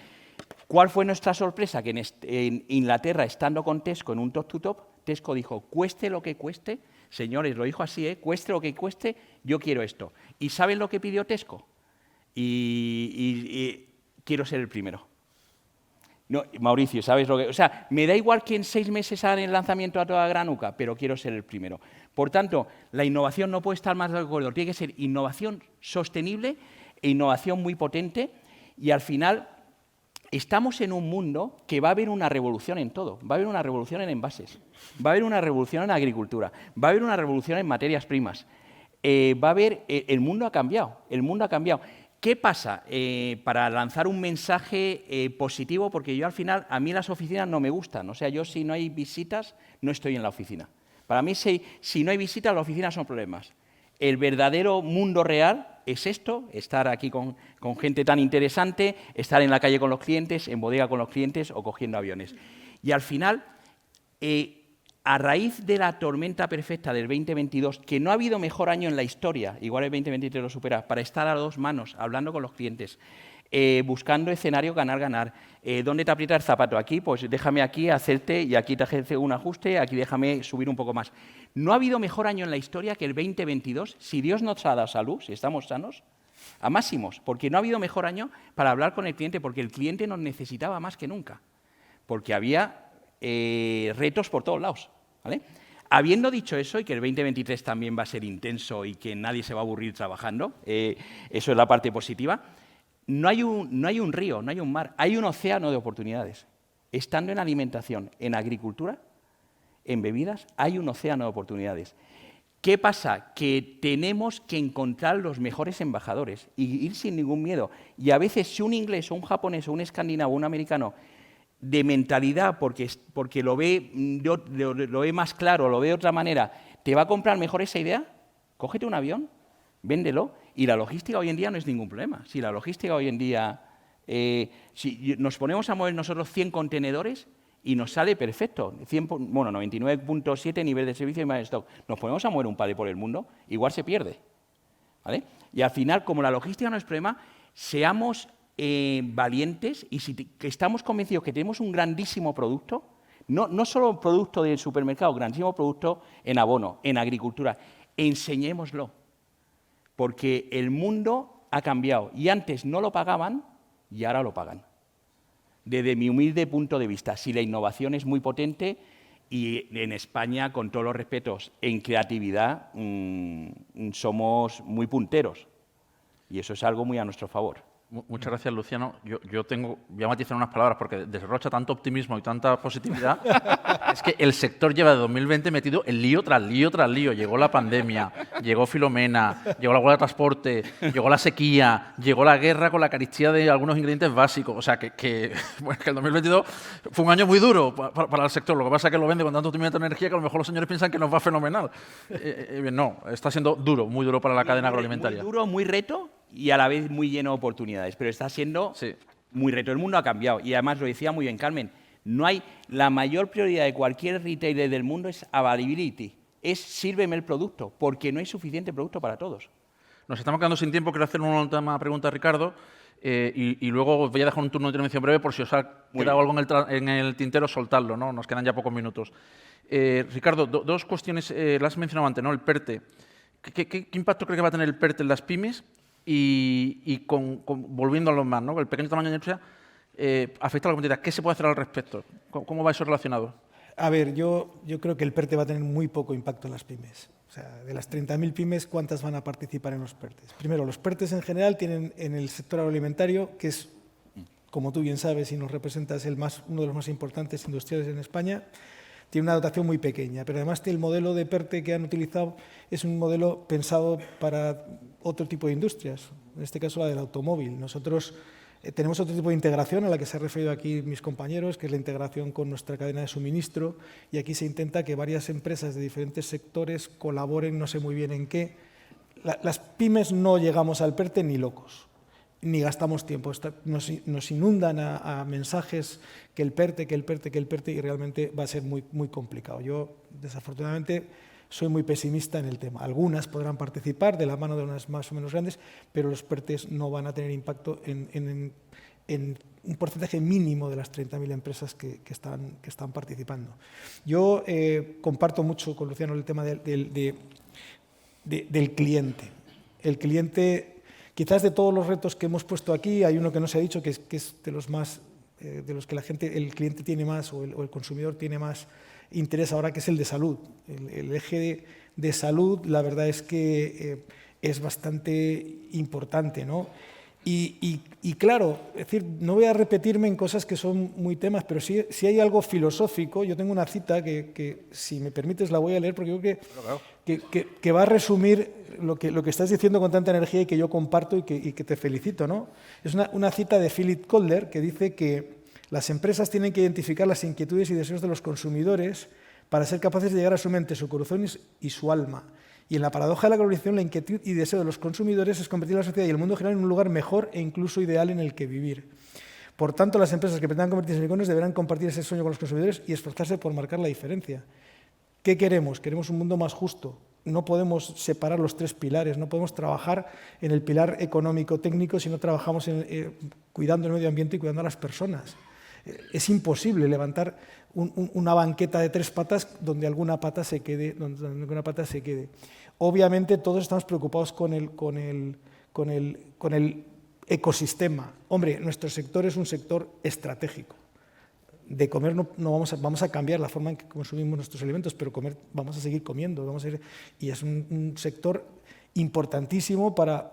¿Cuál fue nuestra sorpresa? Que en Inglaterra, estando con Tesco en un top to top, Tesco dijo, cueste lo que cueste, señores, lo dijo así, cueste lo que cueste, yo quiero esto. ¿Y saben lo que pidió Tesco? Y quiero ser el primero. No, Mauricio, ¿sabes lo que...? O sea, me da igual que en 6 meses hagan el lanzamiento a toda granuca, pero quiero ser el primero. Por tanto, la innovación no puede estar más de acuerdo. Tiene que ser innovación sostenible e innovación muy potente. Y al final, estamos en un mundo que va a haber una revolución en todo. Va a haber una revolución en envases, va a haber una revolución en agricultura, va a haber una revolución en materias primas. Va a haber... el mundo ha cambiado, el mundo ha cambiado. ¿Qué pasa? Para lanzar un mensaje positivo, porque yo al final, a mí las oficinas no me gustan. O sea, yo si no hay visitas, no estoy en la oficina. Para mí, si no hay visitas, las oficinas son problemas. El verdadero mundo real es esto, estar aquí con gente tan interesante, estar en la calle con los clientes, en bodega con los clientes o cogiendo aviones. Y al final, a raíz de la tormenta perfecta del 2022, que no ha habido mejor año en la historia, igual el 2023 lo supera, para estar a 2 manos, hablando con los clientes, buscando escenario ganar-ganar. ¿Dónde te aprieta el zapato? Aquí, pues déjame aquí hacerte, y aquí te hace un ajuste, aquí déjame subir un poco más. No ha habido mejor año en la historia que el 2022, si Dios nos ha dado salud, si estamos sanos, a máximos, porque no ha habido mejor año para hablar con el cliente, porque el cliente nos necesitaba más que nunca, porque había retos por todos lados, ¿vale? Habiendo dicho eso, y que el 2023 también va a ser intenso y que nadie se va a aburrir trabajando, eso es la parte positiva, no hay un río, no hay un mar, hay un océano de oportunidades. Estando en alimentación, en agricultura, en bebidas, hay un océano de oportunidades. ¿Qué pasa? Que tenemos que encontrar los mejores embajadores y ir sin ningún miedo. Y a veces si un inglés o un japonés o un escandinavo o un americano de mentalidad, porque lo ve más claro, lo ve de otra manera, te va a comprar mejor esa idea, cógete un avión, véndelo, y la logística hoy en día no es ningún problema. Si la logística hoy en día, si nos ponemos a mover nosotros 100 contenedores y nos sale perfecto, 99.7 nivel de servicio y más stock, nos ponemos a mover un palé por el mundo, igual se pierde, ¿vale? Y al final, como la logística no es problema, seamos valientes y si estamos convencidos que tenemos un grandísimo producto, no solo un producto del supermercado, grandísimo producto en abono, en agricultura, enseñémoslo, porque el mundo ha cambiado y antes no lo pagaban y ahora lo pagan. Desde mi humilde punto de vista, si la innovación es muy potente y en España, con todos los respetos, en creatividad somos muy punteros y eso es algo muy a nuestro favor. Muchas gracias, Luciano. Voy a matizar unas palabras porque desrocha tanto optimismo y tanta positividad. Es que el sector lleva de 2020 metido en lío tras lío tras lío. Llegó la pandemia, llegó Filomena, llegó la huelga de transporte, llegó la sequía, llegó la guerra con la carestía de algunos ingredientes básicos. O sea, que el 2022 fue un año muy duro para el sector. Lo que pasa es que lo vende con tanto optimismo de energía que a lo mejor los señores piensan que nos va fenomenal. No, está siendo duro, muy duro para la cadena agroalimentaria. Muy duro, muy reto y a la vez muy lleno de oportunidades, pero está siendo muy reto. El mundo ha cambiado y además lo decía muy bien Carmen, la mayor prioridad de cualquier retailer del mundo es availability, es sírveme el producto, porque no hay suficiente producto para todos. Nos estamos quedando sin tiempo, quiero hacer una última pregunta a Ricardo y luego os voy a dejar un turno de intervención breve por si os ha quedado algo en el tintero, soltarlo, ¿no? Nos quedan ya pocos minutos. Ricardo, dos cuestiones, las has mencionado antes, ¿no? El PERTE. ¿Qué impacto cree que va a tener el PERTE en las pymes? Y volviendo a los más, ¿no? El pequeño tamaño de la industria afecta a la comunidad. ¿Qué se puede hacer al respecto? ¿Cómo va eso relacionado? A ver, yo creo que el PERTE va a tener muy poco impacto en las pymes. O sea, de las 30.000 pymes, ¿cuántas van a participar en los PERTES? Primero, los PERTES en general tienen en el sector agroalimentario, que es, como tú bien sabes y nos representas, uno de los más importantes industriales en España, tiene una dotación muy pequeña, pero además el modelo de PERTE que han utilizado es un modelo pensado para otro tipo de industrias, en este caso la del automóvil. Nosotros tenemos otro tipo de integración a la que se han referido aquí mis compañeros, que es la integración con nuestra cadena de suministro, y aquí se intenta que varias empresas de diferentes sectores colaboren, no sé muy bien en qué. Las pymes no llegamos al PERTE ni locos, ni gastamos tiempo. Nos inundan a mensajes que el PERTE, y realmente va a ser muy, muy complicado. Yo, desafortunadamente, soy muy pesimista en el tema. Algunas podrán participar de la mano de unas más o menos grandes, pero los PERTES no van a tener impacto en un porcentaje mínimo de las 30.000 empresas que están participando. Yo comparto mucho con Luciano el tema del cliente. El cliente, quizás de todos los retos que hemos puesto aquí, hay uno que no se ha dicho, que es de los más, de los que el cliente tiene más o el consumidor tiene más interés ahora, que es el de salud. El eje de salud, la verdad es que es bastante importante, ¿no? Y claro, es decir, no voy a repetirme en cosas que son muy temas, pero sí hay algo filosófico. Yo tengo una cita que si me permites, la voy a leer, porque creo que va a resumir lo que estás diciendo con tanta energía y que yo comparto y que te felicito, ¿no? Es una cita de Philip Kotler que dice que las empresas tienen que identificar las inquietudes y deseos de los consumidores para ser capaces de llegar a su mente, su corazón y su alma. Y en la paradoja de la globalización, la inquietud y deseo de los consumidores es convertir a la sociedad y el mundo general en un lugar mejor e incluso ideal en el que vivir. Por tanto, las empresas que pretendan convertirse en iconos deberán compartir ese sueño con los consumidores y esforzarse por marcar la diferencia. ¿Qué queremos? Queremos un mundo más justo. No podemos separar los tres pilares, no podemos trabajar en el pilar económico-técnico si no trabajamos cuidando el medio ambiente y cuidando a las personas. Es imposible levantar una banqueta de 3 patas donde alguna pata se quede. Obviamente todos estamos preocupados con el ecosistema. Hombre, nuestro sector es un sector estratégico. De comer no vamos a cambiar la forma en que consumimos nuestros alimentos, pero comer vamos a seguir comiendo. Y es un sector importantísimo para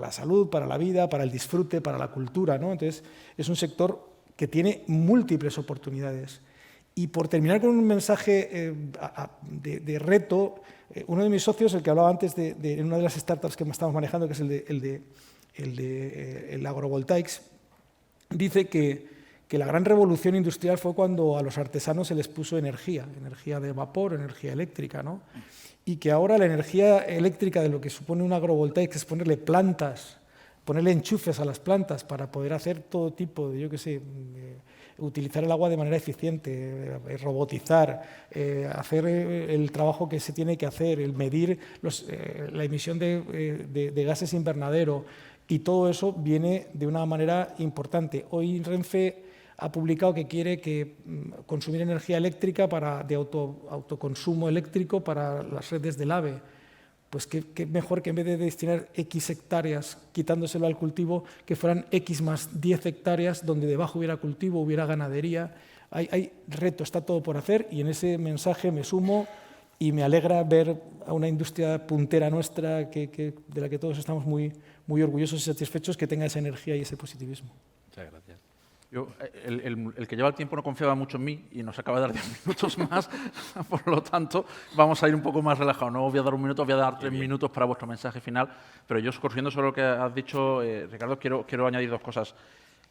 la salud, para la vida, para el disfrute, para la cultura, ¿no? Entonces, es un sector que tiene múltiples oportunidades. Y por terminar con un mensaje de reto, uno de mis socios, el que hablaba antes de una de las startups que estamos manejando, que es el agrovoltaics, dice que la gran revolución industrial fue cuando a los artesanos se les puso energía de vapor, energía eléctrica, ¿no? Y que ahora la energía eléctrica de lo que supone un agrovoltaic es ponerle plantas, ponerle enchufes a las plantas para poder hacer todo tipo de, utilizar el agua de manera eficiente, robotizar, hacer el trabajo que se tiene que hacer, el medir la emisión de gases invernadero, y todo eso viene de una manera importante. Hoy Renfe ha publicado que quiere consumir energía eléctrica de autoconsumo eléctrico para las redes del AVE. Pues qué mejor que en vez de destinar X hectáreas quitándoselo al cultivo, que fueran X más 10 hectáreas donde debajo hubiera cultivo, hubiera ganadería. Hay reto, está todo por hacer, y en ese mensaje me sumo y me alegra ver a una industria puntera nuestra de la que todos estamos muy, muy orgullosos y satisfechos, que tenga esa energía y ese positivismo. Muchas gracias. Yo, el que lleva el tiempo no confiaba mucho en mí y nos acaba de dar 10 minutos más, por lo tanto, vamos a ir un poco más relajados. No os voy a dar 1 minuto, os voy a dar 3 minutos para vuestro mensaje final, pero yo, corrigiendo sobre lo que has dicho, Ricardo, quiero añadir 2 cosas.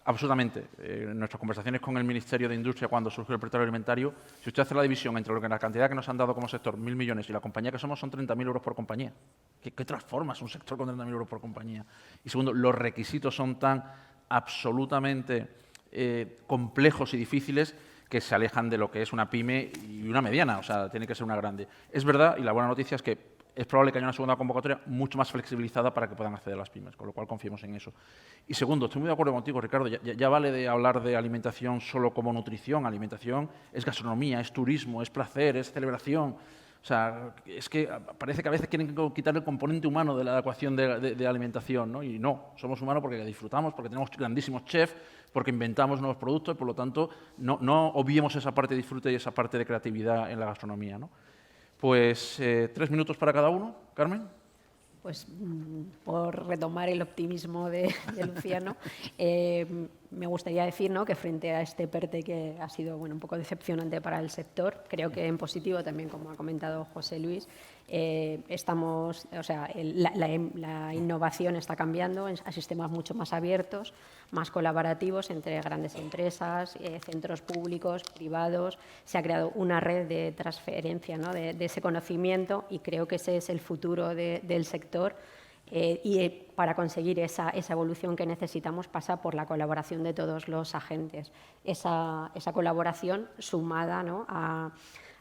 Absolutamente. En nuestras conversaciones con el Ministerio de Industria, cuando surgió el petróleo alimentario, si usted hace la división entre la cantidad que nos han dado como sector, 1.000 millones, y la compañía que somos, son 30.000 euros por compañía. ¿Qué transformas un sector con 30.000 euros por compañía? Y segundo, los requisitos son tan absolutamente complejos y difíciles que se alejan de lo que es una pyme y una mediana, o sea, tiene que ser una grande. Es verdad, y la buena noticia es que es probable que haya una segunda convocatoria mucho más flexibilizada para que puedan acceder a las pymes, con lo cual confiemos en eso. Y segundo, estoy muy de acuerdo contigo, Ricardo, ya vale de hablar de alimentación solo como nutrición. Alimentación es gastronomía, es turismo, es placer, es celebración. O sea, es que parece que a veces quieren quitar el componente humano de la ecuación de alimentación, ¿no? Y no, somos humanos porque disfrutamos, porque tenemos grandísimos chefs, porque inventamos nuevos productos, y por lo tanto no obviemos esa parte de disfrute y esa parte de creatividad en la gastronomía, ¿no? Pues 3 minutos para cada uno. Carmen. Pues por retomar el optimismo de Luciano, me gustaría decir, ¿no?, que frente a este PERTE que ha sido un poco decepcionante para el sector, creo que en positivo también, como ha comentado José Luis, la innovación está cambiando a sistemas mucho más abiertos, más colaborativos entre grandes empresas, centros públicos, privados. Se ha creado una red de transferencia, ¿no?, de ese conocimiento, y creo que ese es el futuro del sector. Y para conseguir esa evolución que necesitamos pasa por la colaboración de todos los agentes. Esa colaboración sumada, ¿no?, a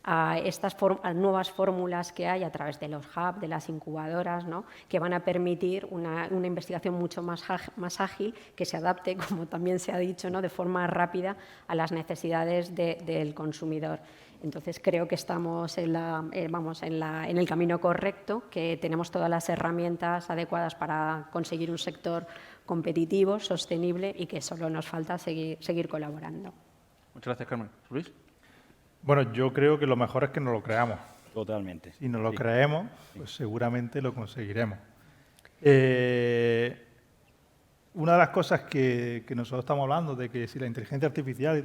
a estas nuevas fórmulas que hay a través de los hubs, de las incubadoras, ¿no? Que van a permitir una investigación mucho más ágil, que se adapte, como también se ha dicho, ¿no? De forma rápida a las necesidades del consumidor. Entonces, creo que estamos en el camino correcto, que tenemos todas las herramientas adecuadas para conseguir un sector competitivo, sostenible y que solo nos falta seguir colaborando. Muchas gracias, Carmen. Luis. Bueno, yo creo que lo mejor es que nos lo creamos. Totalmente. Si nos lo creemos, pues seguramente lo conseguiremos. Una de las cosas que nosotros estamos hablando, de que si la inteligencia artificial y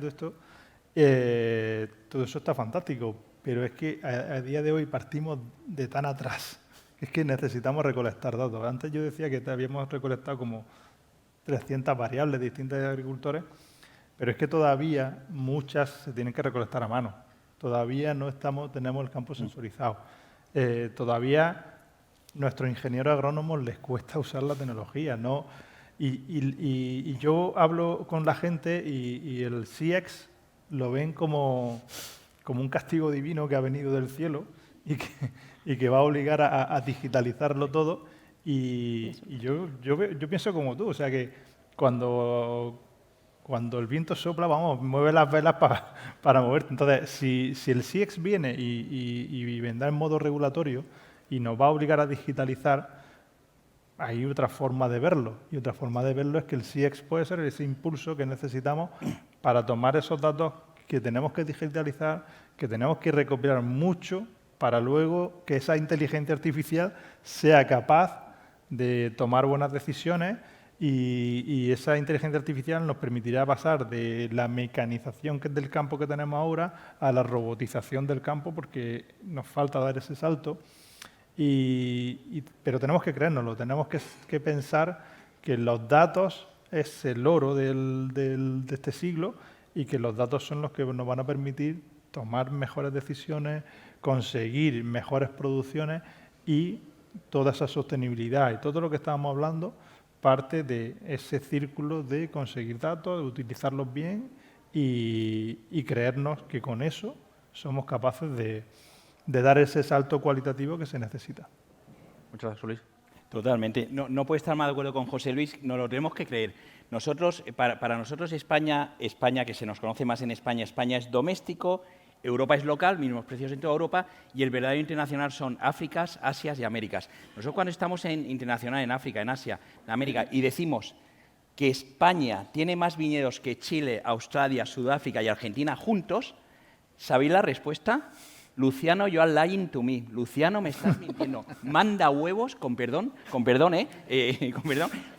todo eso está fantástico, pero es que a día de hoy partimos de tan atrás. Es que necesitamos recolectar datos. Antes yo decía que habíamos recolectado como 300 variables de distintos agricultores, pero es que todavía muchas se tienen que recolectar a mano. Todavía no tenemos el campo sensorizado. Todavía nuestros ingenieros agrónomos les cuesta usar la tecnología, ¿no? Y yo hablo con la gente y el CX lo ven como un castigo divino que ha venido del cielo y que va a obligar a digitalizarlo todo. Y yo pienso como tú, o sea que cuando el viento sopla, vamos, mueve las velas para moverte. Entonces, si el CX viene y vendrá en modo regulatorio y nos va a obligar a digitalizar, hay otra forma de verlo. Y otra forma de verlo es que el CX puede ser ese impulso que necesitamos para tomar esos datos que tenemos que digitalizar, que tenemos que recopilar mucho para luego que esa inteligencia artificial sea capaz de tomar buenas decisiones y esa inteligencia artificial nos permitirá pasar de la mecanización que es del campo que tenemos ahora a la robotización del campo, porque nos falta dar ese salto. Pero tenemos que creérnoslo, tenemos que pensar que los datos es el oro de este siglo y que los datos son los que nos van a permitir tomar mejores decisiones, conseguir mejores producciones y toda esa sostenibilidad y todo lo que estábamos hablando parte de ese círculo de conseguir datos, de utilizarlos bien y creernos que con eso somos capaces de dar ese salto cualitativo que se necesita. Muchas gracias, Luis. Totalmente. No puedo estar más de acuerdo con José Luis, nos lo tenemos que creer. Nosotros, para nosotros España, que se nos conoce más en España, España es doméstico, Europa es local, mismos precios en toda Europa, y el verdadero internacional son Áfricas, Asias y Américas. Nosotros cuando estamos en internacional, en África, en Asia, en América, y decimos que España tiene más viñedos que Chile, Australia, Sudáfrica y Argentina juntos, ¿sabéis la respuesta? Luciano, you are lying to me. Luciano, me estás mintiendo. Manda huevos, con perdón,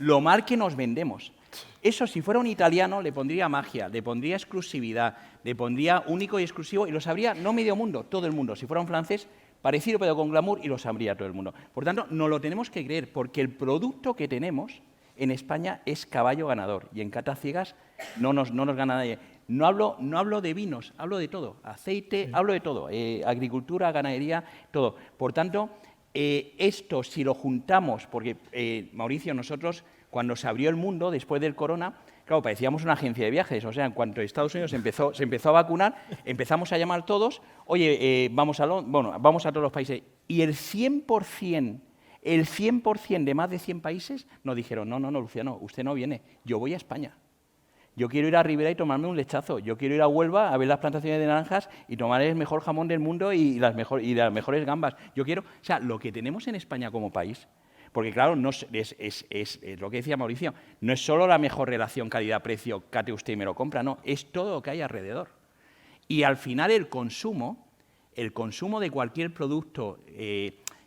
lo mal que nos vendemos. Eso, si fuera un italiano, le pondría magia, le pondría exclusividad, le pondría único y exclusivo y lo sabría no medio mundo, todo el mundo. Si fuera un francés, parecido pero con glamour y lo sabría todo el mundo. Por tanto, nos lo tenemos que creer porque el producto que tenemos en España es caballo ganador y en catas ciegas no nos gana nadie. No hablo de vinos, hablo de todo, aceite, sí. Hablo de todo, agricultura, ganadería, todo. Por tanto, esto si lo juntamos, porque Mauricio, nosotros cuando se abrió el mundo después del corona, claro, parecíamos una agencia de viajes, o sea, en cuanto Estados Unidos se empezó a vacunar, empezamos a llamar todos, oye, vamos a todos los países, y el 100% de más de 100 países nos dijeron, no, Luciano, usted no viene, yo voy a España. Yo quiero ir a Ribera y tomarme un lechazo. Yo quiero ir a Huelva a ver las plantaciones de naranjas y tomar el mejor jamón del mundo y las mejores gambas. Yo quiero, o sea, lo que tenemos en España como país, porque claro, no es lo que decía Mauricio, no es solo la mejor relación calidad-precio, cate usted y me lo compra, no, es todo lo que hay alrededor. Y al final el consumo de cualquier producto,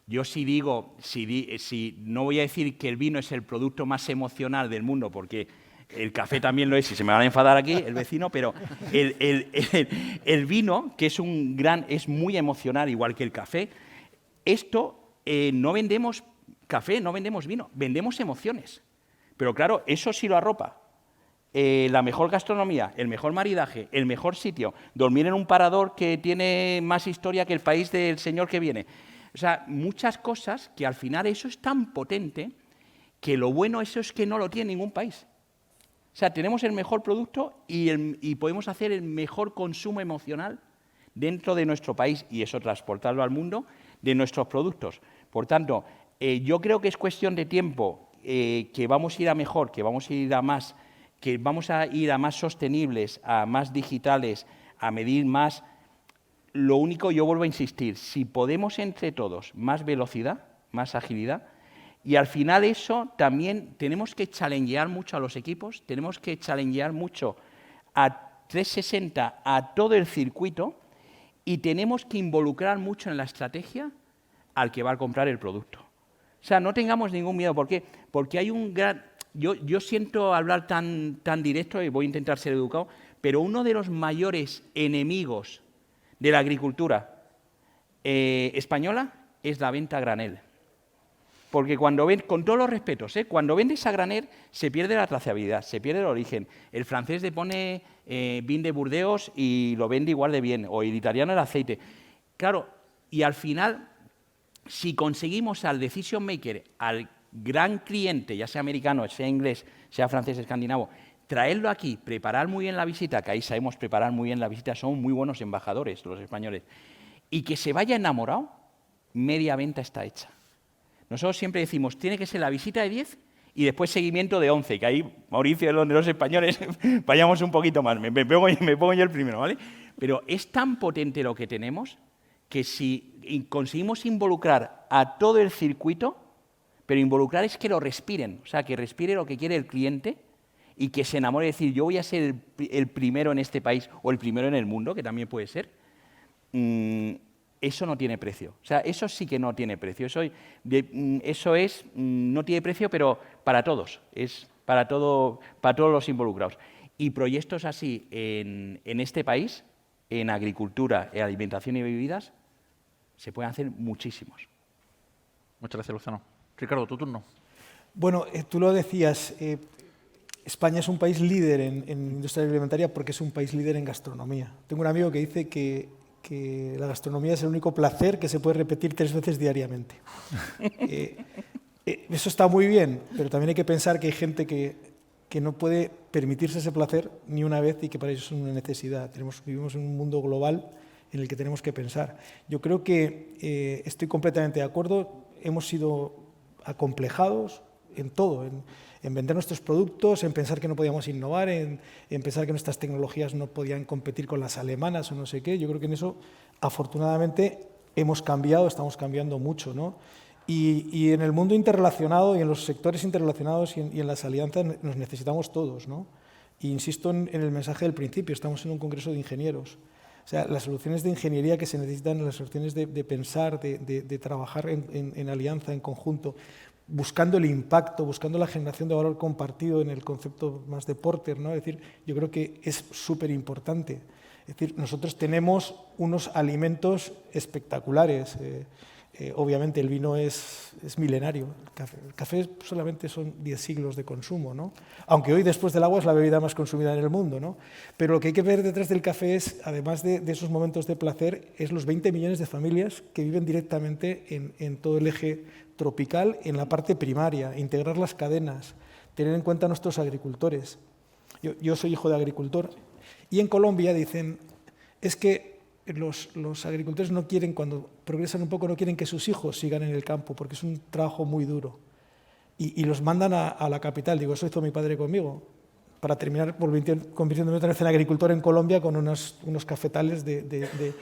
yo sí digo, no voy a decir que el vino es el producto más emocional del mundo, porque el café también lo es, y se me van a enfadar aquí el vecino, pero el vino, que es muy emocional, igual que el café, no vendemos café, no vendemos vino, vendemos emociones. Pero claro, eso sí lo arropa. La mejor gastronomía, el mejor maridaje, el mejor sitio, dormir en un parador que tiene más historia que el país del señor que viene. O sea, muchas cosas que al final eso es tan potente que lo bueno eso es que no lo tiene ningún país. O sea, tenemos el mejor producto y podemos hacer el mejor consumo emocional dentro de nuestro país y eso transportarlo al mundo de nuestros productos. Por tanto, yo creo que es cuestión de tiempo que vamos a ir a mejor, que vamos a ir a más, que vamos a ir a más sostenibles, a más digitales, a medir más. Lo único, yo vuelvo a insistir, si podemos entre todos más velocidad, más agilidad, y al final eso también tenemos que challengear mucho a los equipos, tenemos que challengear mucho a 360 a todo el circuito y tenemos que involucrar mucho en la estrategia al que va a comprar el producto. O sea, no tengamos ningún miedo. ¿Por qué? Porque hay un gran... Yo siento hablar tan directo y voy a intentar ser educado, pero uno de los mayores enemigos de la agricultura española es la venta a granel. Porque cuando ven, con todos los respetos, cuando vendes a granel se pierde la trazabilidad, se pierde el origen. El francés le pone vin de Burdeos y lo vende igual de bien, o el italiano el aceite. Claro, y al final, si conseguimos al decision maker, al gran cliente, ya sea americano, sea inglés, sea francés, escandinavo, traerlo aquí, preparar muy bien la visita, que ahí sabemos preparar muy bien la visita, son muy buenos embajadores los españoles, y que se vaya enamorado, media venta está hecha. Nosotros siempre decimos, tiene que ser la visita de 10 y después seguimiento de 11, que ahí, Mauricio, donde los españoles vayamos un poquito más, me pongo yo el primero, ¿vale? Pero es tan potente lo que tenemos que si conseguimos involucrar a todo el circuito, pero involucrar es que lo respiren, o sea, que respire lo que quiere el cliente y que se enamore de decir, yo voy a ser el primero en este país o el primero en el mundo, que también puede ser. Eso no tiene precio. O sea, eso sí que no tiene precio. No tiene precio, pero para todos. Es para todos los involucrados. Y proyectos así en este país, en agricultura, en alimentación y bebidas, se pueden hacer muchísimos. Muchas gracias, Luciano. Ricardo, tu turno. Bueno, tú lo decías, España es un país líder en industria alimentaria porque es un país líder en gastronomía. Tengo un amigo que dice que la gastronomía es el único placer que se puede repetir 3 veces diariamente. Eso está muy bien, pero también hay que pensar que hay gente que no puede permitirse ese placer ni una vez y que para ellos es una necesidad. Vivimos en un mundo global en el que tenemos que pensar. Yo creo que estoy completamente de acuerdo, hemos sido acomplejados en todo, en vender nuestros productos, en pensar que no podíamos innovar, en pensar que nuestras tecnologías no podían competir con las alemanas o no sé qué. Yo creo que en eso, afortunadamente, hemos cambiado, estamos cambiando mucho, ¿no? Y en el mundo interrelacionado y en los sectores interrelacionados y en las alianzas nos necesitamos todos, ¿no? E insisto en el mensaje del principio, estamos en un congreso de ingenieros. O sea, las soluciones de ingeniería que se necesitan, las soluciones de pensar, de trabajar en alianza, en conjunto, buscando el impacto, buscando la generación de valor compartido en el concepto más de Porter, ¿no? Es decir, yo creo que es súper importante. Es decir, nosotros tenemos unos alimentos espectaculares. Obviamente el vino es milenario, el café solamente son 10 siglos de consumo, ¿no? Aunque hoy después del agua es la bebida más consumida en el mundo, ¿no? Pero lo que hay que ver detrás del café es, además de esos momentos de placer, es los 20 millones de familias que viven directamente en todo el eje tropical, en la parte primaria, integrar las cadenas, tener en cuenta a nuestros agricultores. Yo soy hijo de agricultor y en Colombia dicen, es que los agricultores no quieren, cuando progresan un poco, no quieren que sus hijos sigan en el campo, porque es un trabajo muy duro. Y los mandan a la capital. Digo, eso hizo mi padre conmigo, para terminar convirtiéndome otra vez en agricultor en Colombia con unos cafetales de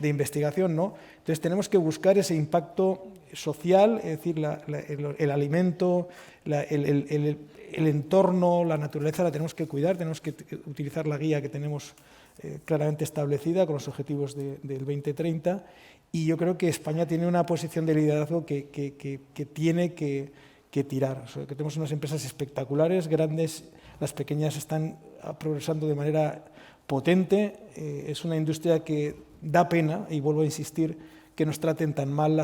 investigación, ¿no? Entonces tenemos que buscar ese impacto social, es decir, el alimento, el entorno, la naturaleza la tenemos que cuidar, tenemos que utilizar la guía que tenemos claramente establecida con los objetivos del 2030 y yo creo que España tiene una posición de liderazgo que tiene que tirar. O sea, que tenemos unas empresas espectaculares, grandes, las pequeñas están progresando de manera potente, es una industria que da pena, y vuelvo a insistir, que nos traten tan mal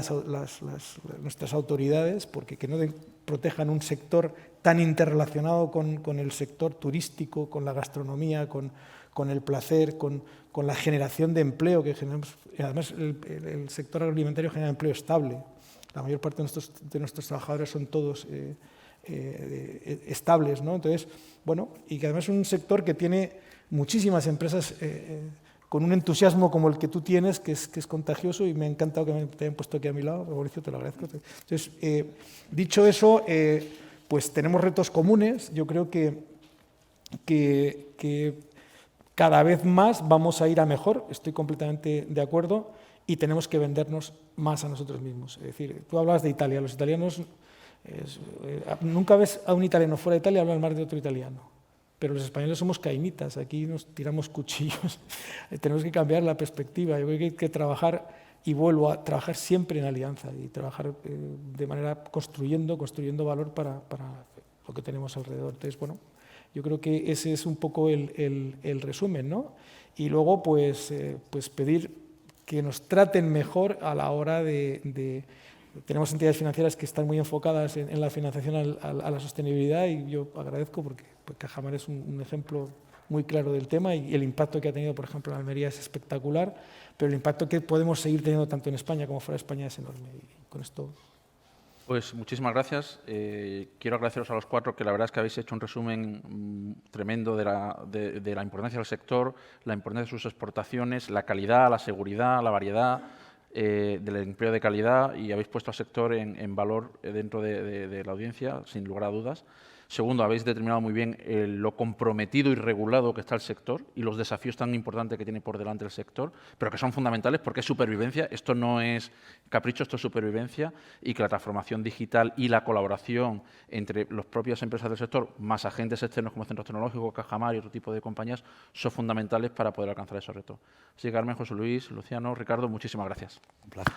nuestras autoridades, porque que no protejan un sector tan interrelacionado con el sector turístico, con la gastronomía, con el placer, con la generación de empleo que generamos. Además, el sector agroalimentario genera empleo estable. La mayor parte de nuestros trabajadores son todos estables, ¿no? Entonces, bueno, y que además es un sector que tiene muchísimas empresas con un entusiasmo como el que tú tienes, que es contagioso, y me ha encantado que te hayan puesto aquí a mi lado. Mauricio, te lo agradezco. Entonces, dicho eso, pues tenemos retos comunes. Yo creo que cada vez más vamos a ir a mejor, estoy completamente de acuerdo, y tenemos que vendernos más a nosotros mismos. Es decir, tú hablabas de Italia, los italianos, nunca ves a un italiano fuera de Italia hablar más de otro italiano, pero los españoles somos cainitas, aquí nos tiramos cuchillos, tenemos que cambiar la perspectiva, yo creo que hay que trabajar, y vuelvo a trabajar siempre en alianza, y trabajar de manera construyendo valor para lo que tenemos alrededor. Entonces, bueno, yo creo que ese es un poco el resumen, ¿no? Y luego, pues pedir que nos traten mejor a la hora de tenemos entidades financieras que están muy enfocadas en la financiación a la sostenibilidad, y yo agradezco porque Cajamar es un ejemplo muy claro del tema, y el impacto que ha tenido, por ejemplo, en Almería es espectacular, pero el impacto que podemos seguir teniendo tanto en España como fuera de España es enorme. Y con esto... Pues muchísimas gracias. Quiero agradeceros a los cuatro, que la verdad es que habéis hecho un resumen tremendo de la importancia del sector, la importancia de sus exportaciones, la calidad, la seguridad, la variedad, del empleo de calidad, y habéis puesto al sector en valor dentro de la audiencia, sin lugar a dudas. Segundo, habéis determinado muy bien lo comprometido y regulado que está el sector y los desafíos tan importantes que tiene por delante el sector, pero que son fundamentales porque es supervivencia. Esto no es capricho, esto es supervivencia, y que la transformación digital y la colaboración entre las propias empresas del sector, más agentes externos como centros tecnológicos, Cajamar y otro tipo de compañías, son fundamentales para poder alcanzar esos retos. Así que, Carmen, José Luis, Luciano, Ricardo, muchísimas gracias. Un placer.